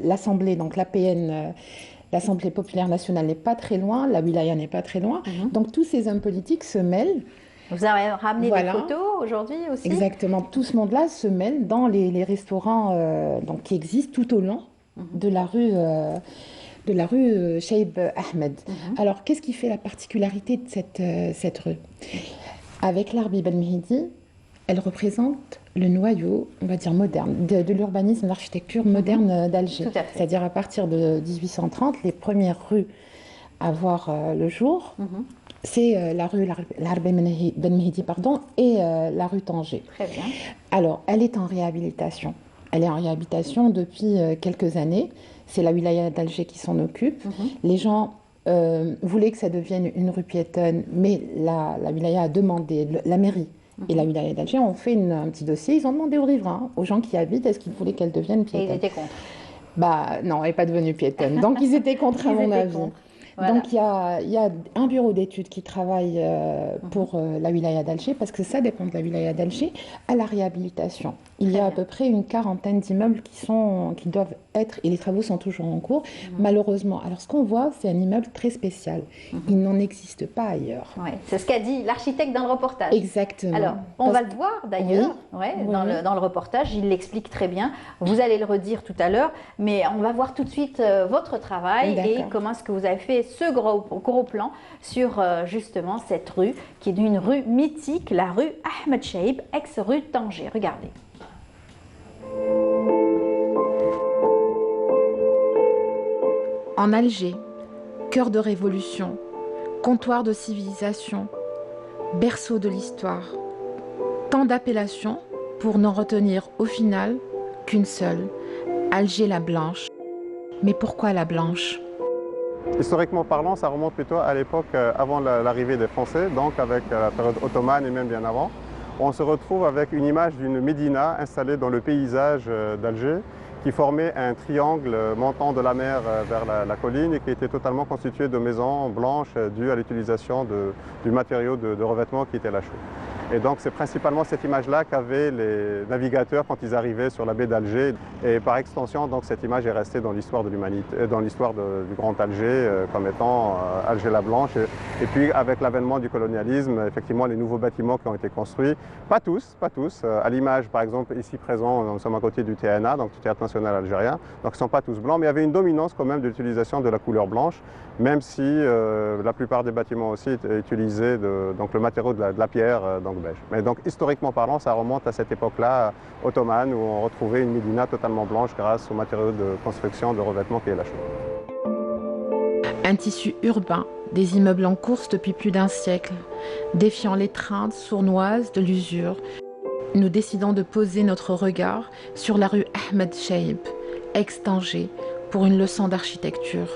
l'Assemblée, donc l'APN, l'Assemblée populaire nationale n'est pas très loin, la wilaya n'est pas très loin, donc tous ces hommes politiques se mêlent. Vous avez ramené des photos aujourd'hui aussi? Exactement, tout ce monde-là se mêle dans les restaurants donc, qui existent tout au long de la rue Chaïb Ahmed. Alors, qu'est-ce qui fait la particularité de cette rue? Avec l'Harbi Ben Mehdi, elle représente le noyau, on va dire moderne, de l'urbanisme, de l'architecture moderne d'Alger. C'est-à-dire à partir de 1830, les premières rues à voir le jour, c'est la rue l'Harbi Ben Mehdi et la rue Tanger. Très bien. Alors, elle est en réhabilitation. Elle est en réhabilitation depuis quelques années. C'est la wilaya d'Alger qui s'en occupe. Les gens voulaient que ça devienne une rue piétonne, mais la wilaya a demandé, la mairie et la wilaya d'Alger ont fait un petit dossier. Ils ont demandé aux riverains, aux gens qui habitent, est-ce qu'ils voulaient qu'elle devienne piétonne. Et ils étaient contre. Non, elle n'est pas devenue piétonne. Donc ils étaient contre à mon avis. Voilà. Donc il y a un bureau d'études qui travaille pour la wilaya d'Alger, parce que ça dépend de la wilaya d'Alger, à la réhabilitation. Il y a à peu près une quarantaine d'immeubles qui doivent être, et les travaux sont toujours en cours, malheureusement. Alors ce qu'on voit, c'est un immeuble très spécial. Il n'en existe pas ailleurs. Ouais, c'est ce qu'a dit l'architecte dans le reportage. Exactement. Alors, on va le voir d'ailleurs, dans le reportage, il l'explique très bien. Vous allez le redire tout à l'heure, mais on va voir tout de suite votre travail et comment est-ce que vous avez fait ce gros plan sur justement cette rue, qui est une rue mythique, la rue Ahmed Chaïb, ex-rue Tanger. Regardez. En Alger, cœur de révolution, comptoir de civilisation, berceau de l'histoire. Tant d'appellations pour n'en retenir au final qu'une seule, Alger la Blanche. Mais pourquoi la Blanche ? Historiquement parlant, ça remonte plutôt à l'époque avant l'arrivée des Français, donc avec la période ottomane et même bien avant. On se retrouve avec une image d'une médina installée dans le paysage d'Alger, qui formait un triangle montant de la mer vers la colline et qui était totalement constitué de maisons blanches dues à l'utilisation du matériau de revêtement qui était la chaux. Et donc c'est principalement cette image-là qu'avaient les navigateurs quand ils arrivaient sur la baie d'Alger. Et par extension, donc, cette image est restée dans l'histoire de l'humanité, dans l'histoire du Grand Alger comme étant Alger la Blanche. Et puis avec l'avènement du colonialisme, effectivement les nouveaux bâtiments qui ont été construits, pas tous, à l'image par exemple ici présent, nous sommes à côté du TNA, donc du Théâtre National Algérien, donc ils ne sont pas tous blancs, mais il y avait une dominance quand même de l'utilisation de la couleur blanche, même si la plupart des bâtiments aussi utilisaient donc le matériau de la pierre, donc beige. Mais donc historiquement parlant, ça remonte à cette époque-là ottomane où on retrouvait une médina totalement blanche grâce au matériau de construction, de revêtement qui est la chaux. Un tissu urbain, des immeubles en course depuis plus d'un siècle, défiant l'étreinte sournoise de l'usure. Nous décidons de poser notre regard sur la rue Ahmed Chaïb, ex-Tanger, pour une leçon d'architecture.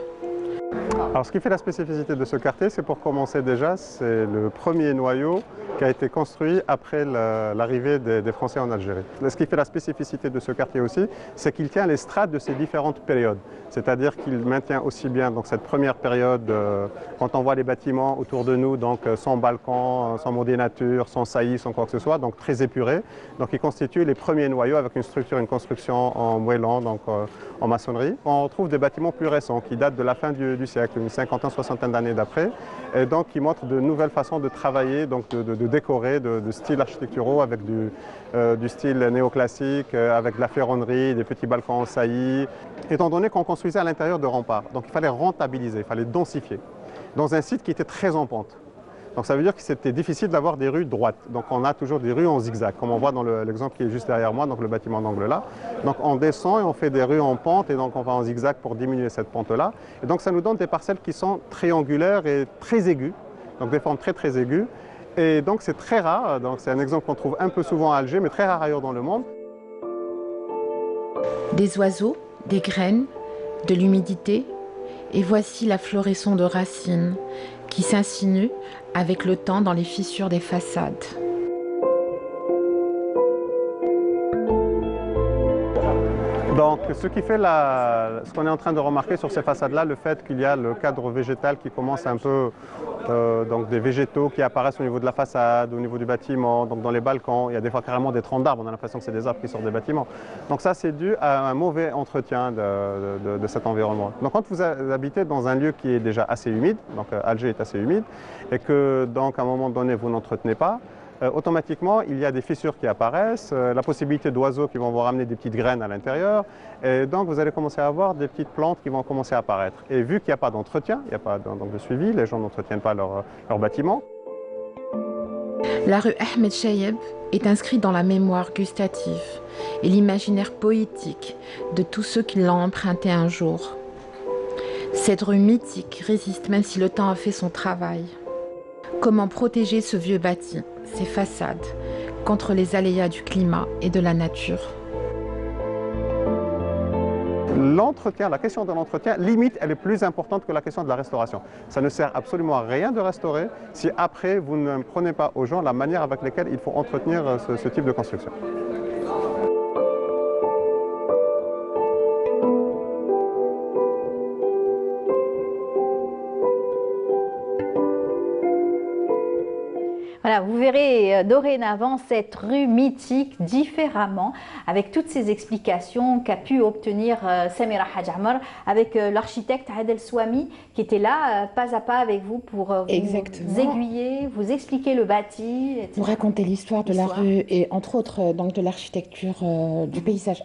Alors ce qui fait la spécificité de ce quartier, c'est pour commencer déjà, c'est le premier noyau qui a été construit après l'arrivée des Français en Algérie. Ce qui fait la spécificité de ce quartier aussi, c'est qu'il tient les strates de ces différentes périodes. C'est-à-dire qu'il maintient aussi bien donc, cette première période, quand on voit les bâtiments autour de nous, donc sans balcon, sans modénature, sans saillie, sans quoi que ce soit, donc très épuré. Donc il constitue les premiers noyaux avec une structure, une construction en moellon, donc en maçonnerie. On retrouve des bâtiments plus récents qui datent de la fin du siècle, une cinquantaine, soixantaine d'années d'après, et donc qui montrent de nouvelles façons de travailler, donc de décorer, de styles architecturaux avec du style néoclassique, avec de la ferronnerie, des petits balcons en saillie, étant donné qu'on construisait à l'intérieur de remparts. Donc il fallait rentabiliser, il fallait densifier, dans un site qui était très en pente. Donc ça veut dire que c'était difficile d'avoir des rues droites. Donc on a toujours des rues en zigzag, comme on voit dans l'exemple qui est juste derrière moi, donc le bâtiment d'angle là. Donc on descend et on fait des rues en pente et donc on va en zigzag pour diminuer cette pente-là. Et donc ça nous donne des parcelles qui sont triangulaires et très aiguës, donc des formes très très aiguës. Et donc c'est très rare, donc c'est un exemple qu'on trouve un peu souvent à Alger, mais très rare ailleurs dans le monde. Des oiseaux, des graines, de l'humidité, et voici la floraison de racines qui s'insinue avec le temps dans les fissures des façades. Donc ce qui fait ce qu'on est en train de remarquer sur ces façades-là, le fait qu'il y a le cadre végétal qui commence un peu, donc des végétaux qui apparaissent au niveau de la façade, au niveau du bâtiment, donc dans les balcons, il y a des fois carrément des troncs d'arbres, on a l'impression que c'est des arbres qui sortent des bâtiments. Donc ça c'est dû à un mauvais entretien de cet environnement. Donc quand vous habitez dans un lieu qui est déjà assez humide, donc Alger est assez humide, et que donc à un moment donné vous n'entretenez pas, automatiquement, il y a des fissures qui apparaissent, la possibilité d'oiseaux qui vont vous ramener des petites graines à l'intérieur, et donc vous allez commencer à avoir des petites plantes qui vont commencer à apparaître. Et vu qu'il n'y a pas d'entretien, il n'y a pas de suivi, les gens n'entretiennent pas leur bâtiment. La rue Ahmed Chaïb est inscrite dans la mémoire gustative et l'imaginaire poétique de tous ceux qui l'ont empruntée un jour. Cette rue mythique résiste même si le temps a fait son travail. Comment protéger ce vieux bâti, ses façades, contre les aléas du climat et de la nature? L'entretien, la question de l'entretien, limite, elle est plus importante que la question de la restauration. Ça ne sert absolument à rien de restaurer si après vous ne prenez pas aux gens la manière avec laquelle il faut entretenir ce type de construction. Voilà, vous verrez dorénavant cette rue mythique différemment, avec toutes ces explications qu'a pu obtenir Samira Hadj Amar avec l'architecte Adel Swami, qui était là pas à pas avec vous pour vous aiguiller, vous expliquer le bâti, etc. Vous racontez l'histoire de la rue et entre autres donc de l'architecture, du paysage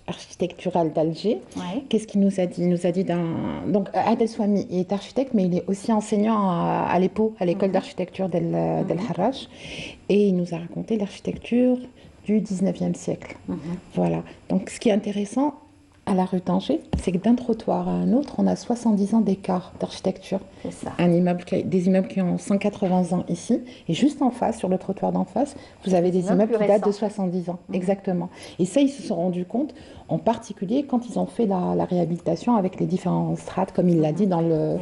architectural d'Alger. Ouais. Qu'est-ce qu'il nous a dit? Il nous a dit donc Adel Swami est architecte, mais il est aussi enseignant à l'EPO, à l'école d'architecture d'El Harrach, et il nous a raconté l'architecture du 19e siècle. Voilà. Donc ce qui est intéressant à la rue Tanger, c'est que d'un trottoir à un autre, on a 70 ans d'écart d'architecture. C'est ça. Des immeubles qui ont 180 ans ici, et juste en face, sur le trottoir d'en face, vous avez des immeubles qui datent de 70 ans. Exactement. Et ça, ils se sont rendus compte, en particulier quand ils ont fait la réhabilitation avec les différents strates, comme il l'a dit dans le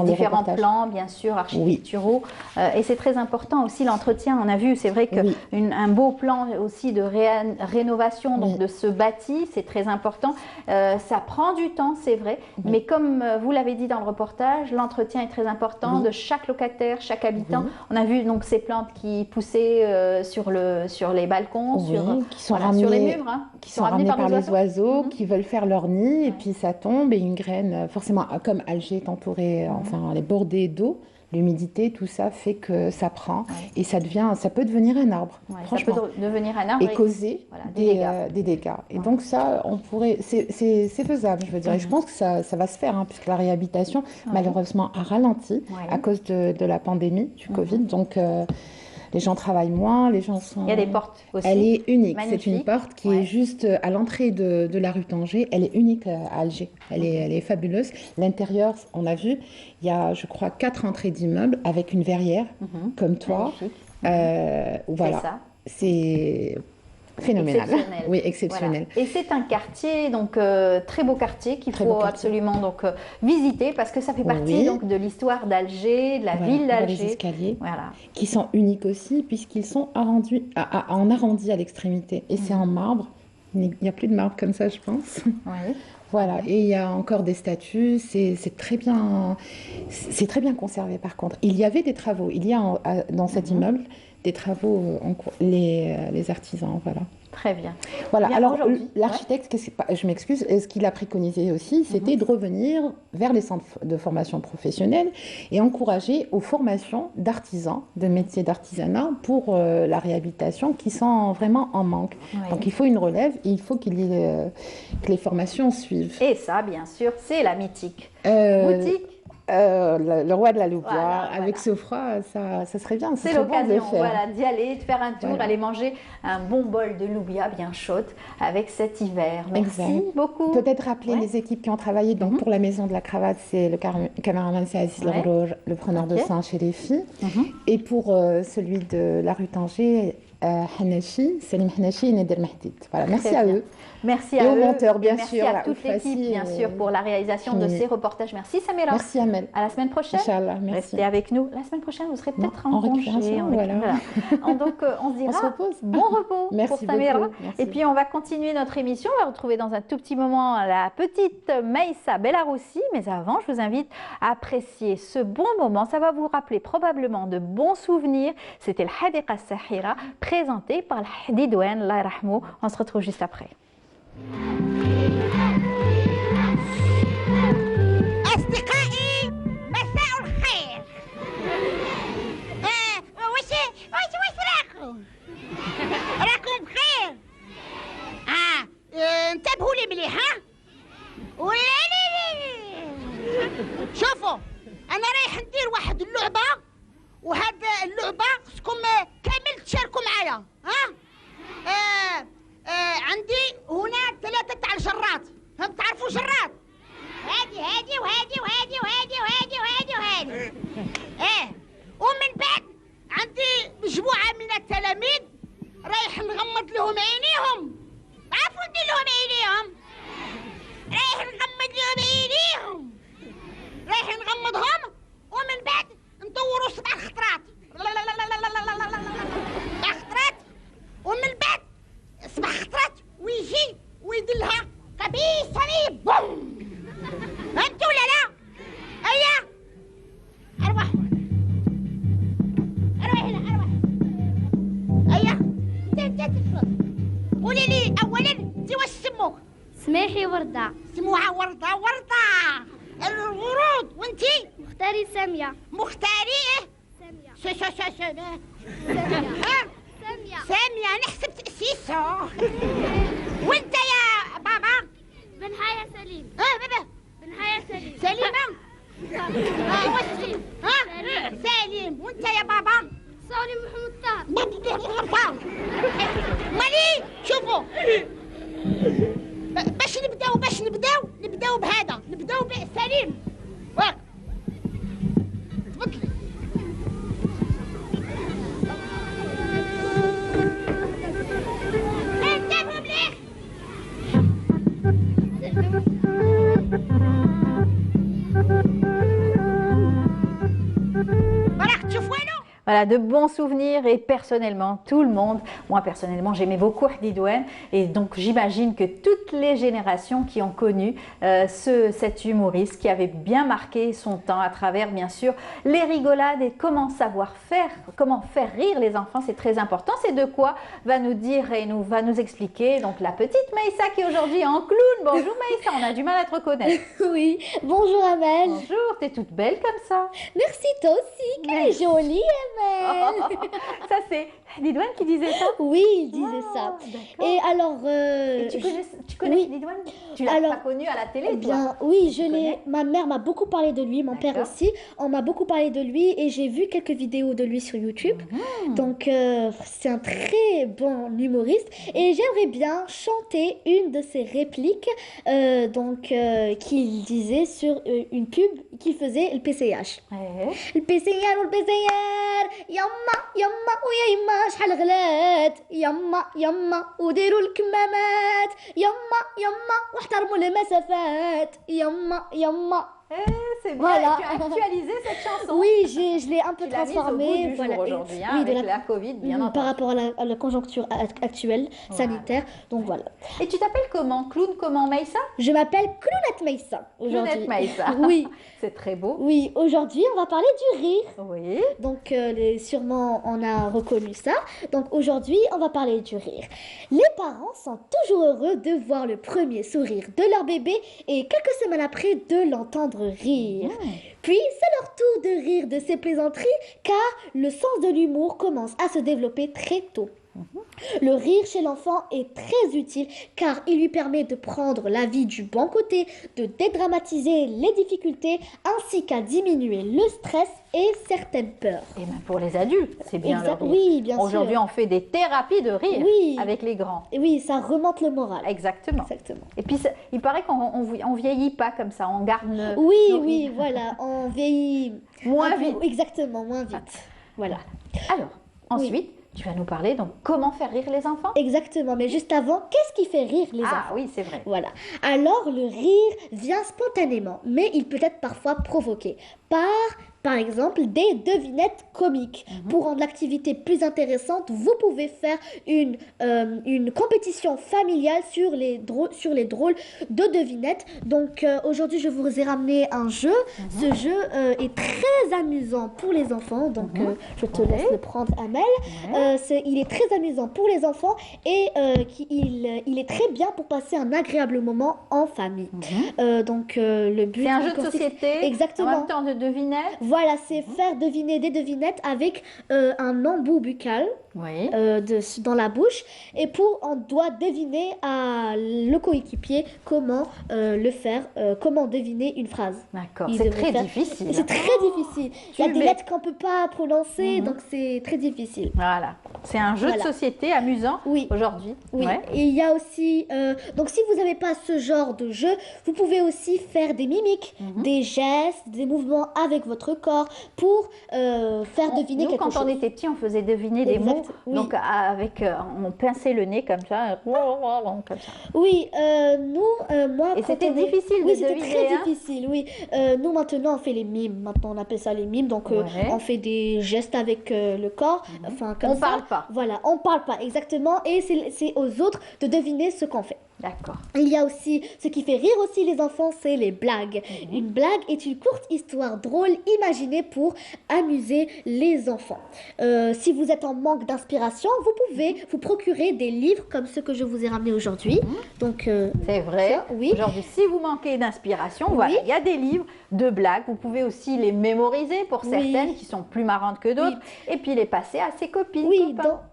différents plans, bien sûr, architecturaux. Et c'est très important aussi l'entretien. On a vu, c'est vrai qu'un beau plan aussi de rénovation donc de ce bâti, c'est très important. Ça prend du temps, c'est vrai, mais comme vous l'avez dit dans le reportage, l'entretien est très important de chaque locataire, chaque habitant. On a vu donc ces plantes qui poussaient sur les balcons, qui sont ramenées, sur les murs, qui sont ramenées par les oiseaux, qui veulent faire leur nid, et puis ça tombe, et une graine, forcément, comme Alger est entourée, enfin, elle est bordée d'eau, l'humidité, tout ça fait que ça prend, et ça peut devenir un arbre, franchement. Ça peut devenir un arbre et causer des dégâts. Et donc ça, c'est faisable, je veux dire. Et je pense que ça va se faire, puisque la réhabilitation, malheureusement, a ralenti à cause de la pandémie, du Covid. Donc, les gens travaillent moins, les gens sont... Il y a des portes aussi. Elle est unique. Magnifique. C'est une porte qui est juste à l'entrée de la rue Tanger. Elle est unique à Alger. Elle est fabuleuse. L'intérieur, on a vu, il y a, je crois, 4 entrées d'immeubles avec une verrière, comme toi. Voilà. C'est phénoménal. Exceptionnel. Oui, exceptionnel. Voilà. Et c'est un quartier, donc très beau quartier qu'il faut absolument donc visiter parce que ça fait partie donc de l'histoire d'Alger, de la ville d'Alger. Les escaliers, qui sont uniques aussi puisqu'ils sont en arrondi à l'extrémité et c'est en marbre. Il n'y a plus de marbre comme ça, je pense. Voilà, et il y a encore des statues, c'est très bien conservé par contre. Il y avait des travaux, il y a dans cet immeuble des travaux en cours, les artisans, voilà. Très bien. Voilà, alors l'architecte, je m'excuse, ce qu'il a préconisé aussi, c'était de revenir vers les centres de formation professionnelle et encourager aux formations d'artisans, de métiers d'artisanat pour la réhabilitation qui sont vraiment en manque. Donc il faut une relève et il faut que les formations suivent. Et ça, bien sûr, c'est la mythique boutique. Le roi de la Loubia, avec ce froid, ça serait bien. C'est l'occasion d'y aller, de faire un tour, aller manger un bon bol de Loubia bien chaude avec cet hiver. Merci beaucoup. Peut-être rappeler les équipes qui ont travaillé. Donc pour la maison de la cravate, c'est le caméraman, c'est Aziz Lerrouj, le preneur de sang chez les filles. Et pour celui de la rue Tanger, Hanachi, Salim Hanachi et Nader Mahdid. Voilà, merci à eux. Merci à eux. Et aux monteurs, bien merci sûr. Merci à toute l'équipe, bien sûr, pour la réalisation de ces reportages. Merci Samira. Merci Amel. À la semaine prochaine. Inch'Allah, merci. Restez avec nous. La semaine prochaine, vous serez peut-être en congé. Voilà. Donc, on se dira bon repos pour Samira. Et puis, on va continuer notre émission. On va retrouver dans un tout petit moment la petite Maïssa Bellaroussi. Mais avant, je vous invite à apprécier ce bon moment. Ça va vous rappeler probablement de bons souvenirs. C'était le Hadiqa Sahira, présenté par le Hadidouane, Allah yarhamou. On se retrouve juste après. أصدقائي مساء الخير. واش راكم بخير؟ انتبهوا لي مليح ولا شوفوا أنا رايح ندير واحد اللعبة وهاد اللعبة خصكم كامل تشاركوا معايا عندي هنا 3 تاع الجرات هم تعرفوا جرات هادي وهادي وهادي وهادي وهادي وهادي وهادي ومن بعد عندي مجموعة من التلاميذ رايح نغمض لهم عينيهم عارفوا ندير لهم عينيهم رايح نغمض لهم عينيهم رايح نغمضهم ومن بعد ندوروا 7 خطرات 7 خطرات ومن بعد 7 خطرات ويجي ويدلها كبيسني بوم فهمتوا ولا لا؟ هيا ارواحوا ارواح هنا ارواح وردة. اسمها وردة وردة. الورود. وانتي؟ مختاري سامية. مختاري ايه؟ سامية. سامية. سامية. أنا حسبت سيسو. وانت يا بابا؟ بن حياة سليم. بابا بن حياة سليم. سليمة؟ سليم. سليم. وانت يا بابا؟ سالم محمد طاهر. مالي شوفوا باش نبداو بهذا، نبداو بسليم. تفضلي. انتبهوا مليح. راك تشوف والو. Voilà, de bons souvenirs et personnellement, tout le monde, moi personnellement j'aimais beaucoup Hdidouane et donc j'imagine que toutes les générations qui ont connu cet humoriste qui avait bien marqué son temps à travers bien sûr les rigolades et comment savoir faire, comment faire rire les enfants, c'est très important. C'est de quoi va nous dire et va nous expliquer donc la petite Maïssa qui aujourd'hui est en clown. Bonjour Maïssa, on a du mal à te reconnaître. Oui, bonjour Amel. Bonjour, t'es toute belle comme ça. Merci, toi aussi, quelle jolie Amel. Ça c'est Hdidouane qui disait ça? Oui, il disait ça. Et alors... Et tu connais Hdidouane? Tu l'as pas connu à la télé, bien, oui, je l'ai. Ma mère m'a beaucoup parlé de lui, mon père aussi. On m'a beaucoup parlé de lui et j'ai vu quelques vidéos de lui sur YouTube. Donc, c'est un très bon humoriste. Et j'aimerais bien chanter une de ses répliques qu'il disait sur une pub qu'il faisait, le PCH. Le PCR ou le PCR, yamma, yamma, ou yamma. شحال غلات يما يما وديروا الكمامات يما يما واحترموا المسافات يما يما. C'est bien, voilà. Tu as actualisé cette chanson. Oui, je l'ai un peu transformée. Voilà. Aujourd'hui, hein, avec la Covid, bien entendu. Par rapport à la conjoncture actuelle, sanitaire. Donc voilà. Et tu t'appelles comment? Clown comment, Maïssa? Je m'appelle Clownette Maïssa aujourd'hui. Clownette Maïssa. Oui. C'est très beau. Oui, aujourd'hui, on va parler du rire. Oui. Donc sûrement, on a reconnu ça. Donc aujourd'hui, on va parler du rire. Les parents sont toujours heureux de voir le premier sourire de leur bébé et quelques semaines après de l'entendre rire. Puis c'est leur tour de rire de ces plaisanteries car le sens de l'humour commence à se développer très tôt. Le rire chez l'enfant est très utile car il lui permet de prendre la vie du bon côté, de dédramatiser les difficultés ainsi qu'à diminuer le stress et certaines peurs. Et même pour les adultes, c'est bien le rire. Oui, bien sûr. Aujourd'hui, on fait des thérapies de rire avec les grands. Et oui, ça remonte le moral. Exactement. Et puis, il paraît qu'on vieillit pas comme ça, on garde Oui, voilà, on vieillit moins vite. Exactement, moins vite. Voilà. Alors, ensuite, tu vas nous parler donc comment faire rire les enfants? Exactement, mais juste avant, qu'est-ce qui fait rire les enfants? Ah oui, c'est vrai. Voilà. Alors, le rire vient spontanément, mais il peut être parfois provoqué par exemple, des devinettes comiques. Pour rendre l'activité plus intéressante, vous pouvez faire une compétition familiale sur les drôles de devinettes. Donc aujourd'hui, je vous ai ramené un jeu. Ce jeu est très amusant pour les enfants. Donc je te laisse le prendre, Amel. Il est très amusant pour les enfants et il est très bien pour passer un agréable moment en famille. Donc le but... C'est un jeu de société. Exactement. En même temps de devinettes. Voilà, c'est faire deviner des devinettes avec un embout buccal dans la bouche. Et on doit deviner à le coéquipier comment le faire, comment deviner une phrase. D'accord, c'est très difficile. C'est très difficile. Il y a des lettres qu'on ne peut pas prononcer, donc c'est très difficile. Voilà, c'est un jeu de société amusant aujourd'hui. Oui, et il y a aussi... donc si vous n'avez pas ce genre de jeu, vous pouvez aussi faire des mimiques, des gestes, des mouvements avec votre corps pour faire deviner quelque chose. Quand on était petit, on faisait deviner des mots. Donc on pinçait le nez comme ça. Oui, moi... Et c'était difficile de deviner. Oui, c'était très difficile, oui. Nous, maintenant, on fait les mimes. Maintenant, on appelle ça les mimes. Donc, on fait des gestes avec le corps. Enfin, comme on parle pas. Voilà, on parle pas, exactement. Et c'est aux autres de deviner ce qu'on fait. D'accord. Il y a aussi, ce qui fait rire aussi les enfants, c'est les blagues. Une blague est une courte histoire drôle imaginée pour amuser les enfants. Si vous êtes en manque d'inspiration, vous pouvez vous procurer des livres comme ceux que je vous ai ramenés aujourd'hui. Donc, c'est vrai. ça, oui. Aujourd'hui, si vous manquez d'inspiration, voilà, il y a des livres de blagues. Vous pouvez aussi les mémoriser pour certaines qui sont plus marrantes que d'autres, et puis les passer à ses copines.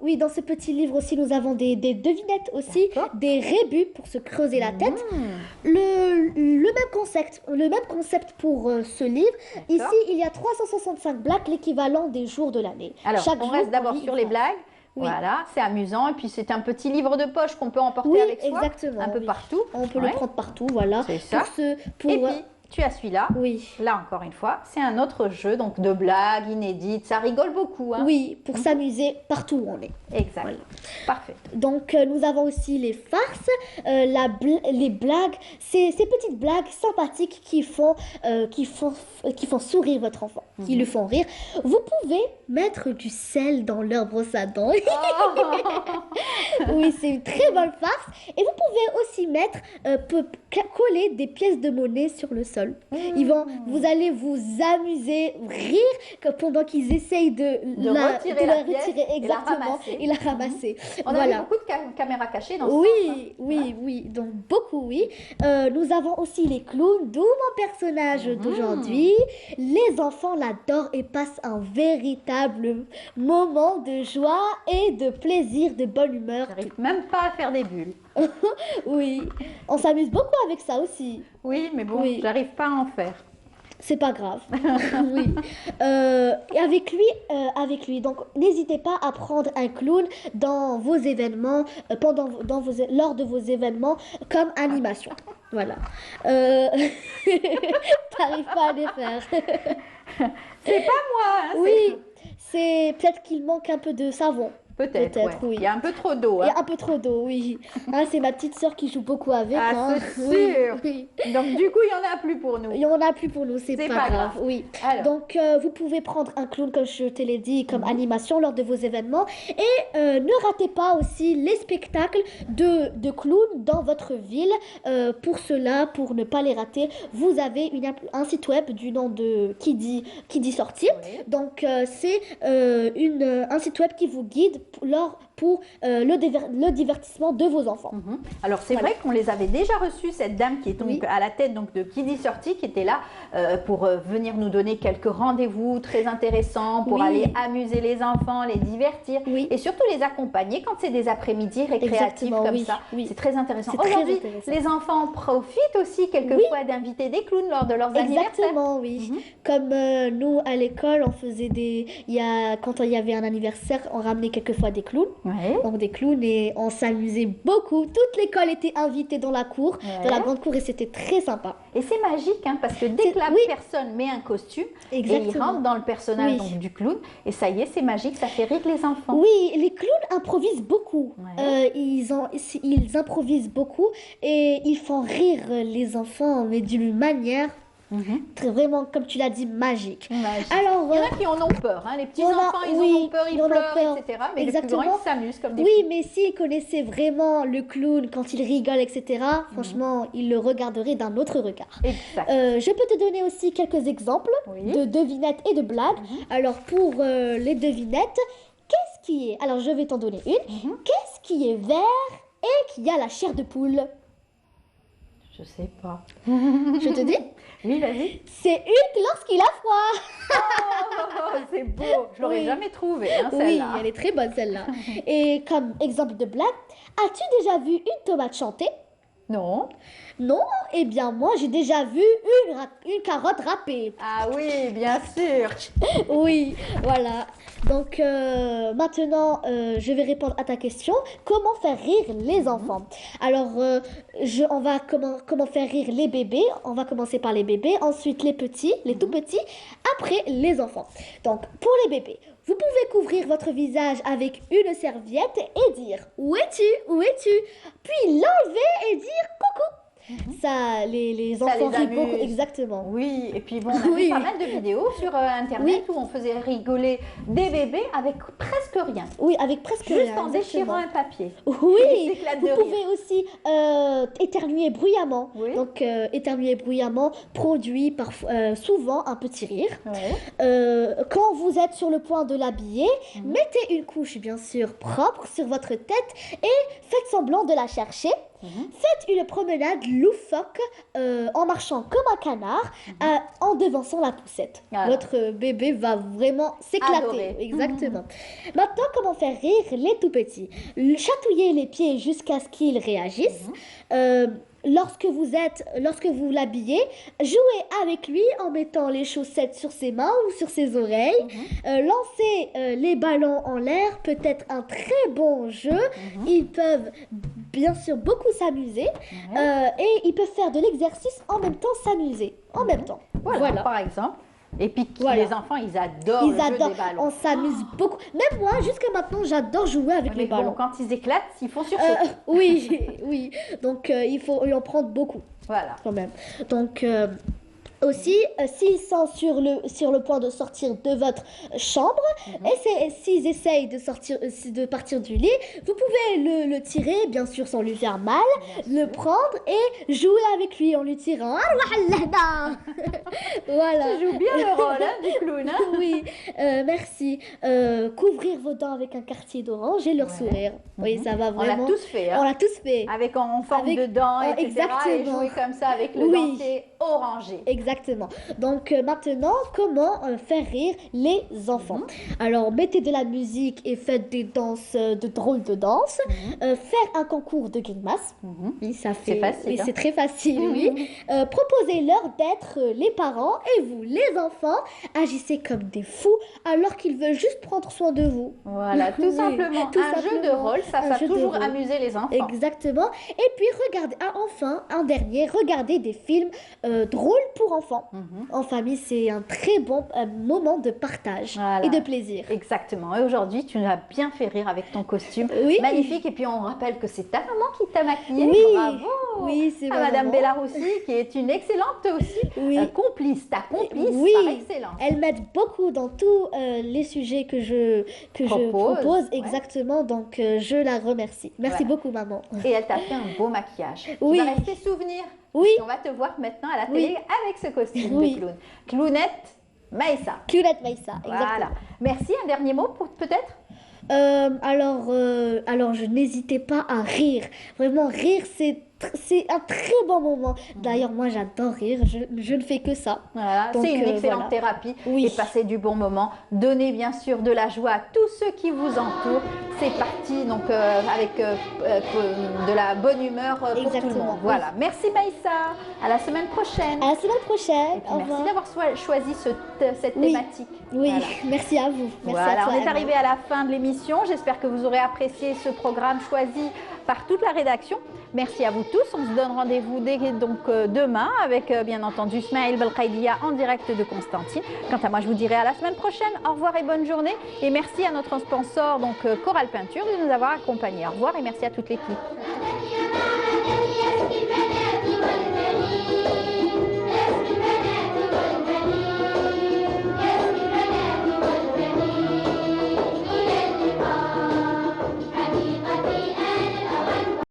Oui, dans ce petit livre aussi, nous avons des devinettes aussi, des rébus pour se creuser la tête. Le même concept pour ce livre. Ici, il y a 365 blagues, l'équivalent des jours de l'année. Alors, on reste d'abord sur les blagues. Voilà, c'est amusant. Et puis, c'est un petit livre de poche qu'on peut emporter avec soi. Exactement, un peu partout. On peut le prendre partout, voilà. C'est ça. Et puis, tu as celui-là. Oui. Là, encore une fois, c'est un autre jeu, donc de blagues inédites. Ça rigole beaucoup. Hein. Oui, pour s'amuser partout où on est. Exact. Voilà. Parfait. Donc, nous avons aussi les farces, les blagues, ces petites blagues sympathiques qui font sourire votre enfant, qui le font rire. Vous pouvez mettre du sel dans leur brosse à dents. Oui, c'est une très bonne farce. Et vous pouvez aussi mettre, coller des pièces de monnaie sur le sol. Vous allez vous amuser, rire pendant qu'ils essayent de la retirer exactement et la ramasser. On a beaucoup de caméras cachées dans ce Oui, donc beaucoup, oui. Nous avons aussi les clowns, d'où mon personnage d'aujourd'hui. Les enfants l'adorent et passent un véritable moment de joie et de plaisir, de bonne humeur. J'arrive même pas à faire des bulles. Oui, on s'amuse beaucoup avec ça aussi. Oui, mais bon, j'arrive pas à en faire. C'est pas grave. Oui. Et avec lui, donc n'hésitez pas à prendre un clown dans vos événements, lors de vos événements comme animation. Voilà. T'arrives pas à les faire. C'est pas moi. Hein, oui, c'est peut-être qu'il manque un peu de savon. Peut-être, oui. Il y a un peu trop d'eau. Il y a un peu trop d'eau, oui. C'est ma petite sœur qui joue beaucoup avec. C'est sûr. Oui. Donc, du coup, il n'y en a plus pour nous. Il n'y en a plus pour nous, c'est pas grave. Oui. Alors. Donc, vous pouvez prendre un clown, comme je te l'ai dit, comme animation lors de vos événements. Et ne ratez pas aussi les spectacles de clowns dans votre ville. Pour cela, pour ne pas les rater, vous avez un site web du nom de Qui dit sortie. Oui. Donc, c'est un site web qui vous guide pour le divertissement de vos enfants. Alors c'est vrai qu'on les avait déjà reçus, cette dame qui est donc à la tête donc de Qui dit sortie, qui était là pour venir nous donner quelques rendez-vous très intéressants pour aller amuser les enfants, les divertir et surtout les accompagner quand c'est des après-midi récréatifs comme ça. C'est très intéressant. Aujourd'hui, les enfants profitent aussi quelquefois d'inviter des clowns lors de leurs anniversaires. Exactement, oui. Comme nous à l'école, on faisait quand il y avait un anniversaire, on ramenait quelquefois des clowns. Donc des clowns, et on s'amusait beaucoup. Toute l'école était invitée dans la cour, dans la grande cour, et c'était très sympa. Et c'est magique, hein, parce que dès que la personne met un costume, et il rentre dans le personnage donc, du clown, et ça y est, c'est magique, ça fait rire les enfants. Oui, les clowns improvisent beaucoup. Ils improvisent beaucoup et ils font rire les enfants, mais d'une manière vraiment, comme tu l'as dit, magique. Alors, il y en a qui en ont peur, hein. Les petits enfants, ils en ont peur, ils pleurent, etc. Mais les plus grands, ils s'amusent comme des petits. Oui, mais s'ils connaissaient vraiment le clown, quand il rigole, etc., franchement, ils le regarderaient d'un autre regard. Exact. Je peux te donner aussi quelques exemples de devinettes et de blagues. Alors, pour les devinettes, qu'est-ce qui est... Alors, je vais t'en donner une. Qu'est-ce qui est vert et qui a la chair de poule? Je sais pas. Je te dis? Oui, vas-y. C'est Hulk lorsqu'il a froid. Oh, c'est beau. Je l'aurais jamais trouvé, hein, celle-là. Oui, elle est très bonne, celle-là. Et comme exemple de blague, as-tu déjà vu une tomate chanter? Non. Non? Eh bien, moi, j'ai déjà vu une carotte râpée. Ah oui, bien sûr. Oui, voilà. Donc, maintenant, je vais répondre à ta question. Comment faire rire les enfants? Alors, comment faire rire les bébés? On va commencer par les bébés, ensuite les petits, les tout petits, après les enfants. Donc, pour les bébés, vous pouvez couvrir votre visage avec une serviette et dire « Où es-tu? Où es-tu ?» Puis l'enlever et dire « Coucou ». Ça, les Ça enfants les rient beaucoup, amuse. exactement. Oui, et puis bon, on a vu pas mal de vidéos sur Internet où on faisait rigoler des bébés avec presque rien. Oui, avec presque rien. Juste en déchirant un papier. Oui, Ils s'éclatent vous de pouvez rire. aussi éternuer bruyamment. Donc, éternuer bruyamment produit souvent un petit rire. Quand vous êtes sur le point de l'habiller, mettez une couche bien sûr propre sur votre tête et faites semblant de la chercher. Faites une promenade loufoque en marchant comme un canard en devançant la poussette. Voilà. Votre bébé va vraiment s'éclater. Adorer. Exactement. Maintenant, comment faire rire les tout petits? Chatouillez les pieds jusqu'à ce qu'ils réagissent. Lorsque vous l'habillez, jouez avec lui en mettant les chaussettes sur ses mains ou sur ses oreilles. Lancez les ballons en l'air, peut-être un très bon jeu. Ils peuvent bien sûr beaucoup s'amuser et ils peuvent faire de l'exercice en même temps s'amuser. En même temps. Voilà, par exemple. Et puis les enfants, ils adorent le jeu des ballons. On s'amuse beaucoup. Même moi, jusqu'à maintenant, j'adore jouer avec les ballons. Quand ils éclatent, ils font sursauter. Oui, oui. Donc, il faut en prendre beaucoup. Voilà. Quand même. Donc, aussi, s'ils sont sur le point de sortir de votre chambre, et s'ils essayent de partir du lit, vous pouvez le tirer, bien sûr sans lui faire mal, le prendre et jouer avec lui en lui tirant. Voilà. Tu joues bien le rôle du clown. Oui, merci. Couvrir vos dents avec un quartier d'orange et leur sourire. Oui, ça va vraiment. On l'a tous fait. On l'a tous fait. Avec en forme de dents, etc. Exactement. Et jouer comme ça avec le dentier orangé. Exactement. Donc maintenant, comment faire rire les enfants? Alors, mettez de la musique et faites des danses, de drôles de danses. Faire un concours de grimaces. Oui, ça fait. C'est facile. Oui, hein. c'est très facile, oui. Proposez-leur d'être les parents et vous, les enfants, agissez comme des fous alors qu'ils veulent juste prendre soin de vous. Voilà, tout simplement. Un jeu de rôle, ça va toujours amuser les enfants. Exactement. Et puis, regardez, enfin, un dernier, regardez des films drôles pour enfants. En famille, c'est un très bon moment de partage et de plaisir. Exactement. Et aujourd'hui, tu nous as bien fait rire avec ton costume. Oui. Magnifique. Et puis, on rappelle que c'est ta maman qui t'a maquillée. Oui. Bravo. Oui, c'est ma Madame maman. Bellaroussi, qui est une excellente aussi complice. Ta complice par excellence. Elle m'aide beaucoup dans tous les sujets que je propose. Exactement. Donc, je la remercie. Merci beaucoup, maman. Et elle t'a fait un beau maquillage. Oui. Tu vas rester souvenir. Oui. On va te voir maintenant à la télé avec ce costume Oui. de clown. Clownette Maïssa. Clownette Maïssa, exactement. Voilà. Merci. Un dernier mot peut-être? Alors, je n'hésitais pas à rire. Vraiment, rire, c'est un très bon moment. D'ailleurs, moi, j'adore rire. Je ne fais que ça. Voilà, c'est une excellente thérapie. Et passer du bon moment. Donner, bien sûr, de la joie à tous ceux qui vous entourent. C'est parti, donc, avec de la bonne humeur pour tout le monde. Voilà. Merci, Maïssa. À la semaine prochaine. À la semaine prochaine. Et puis, merci d'avoir choisi cette thématique. Oui, voilà. Merci à vous. Merci voilà, à toi, on est Emma. arrivé à la fin de l'émission. J'espère que vous aurez apprécié ce programme choisi par toute la rédaction. Merci à vous tous. On se donne rendez-vous demain avec bien entendu Smaïl Belkaidia en direct de Constantine. Quant à moi, je vous dirai à la semaine prochaine. Au revoir et bonne journée. Et merci à notre sponsor Coral Peinture de nous avoir accompagnés. Au revoir et merci à toute l'équipe.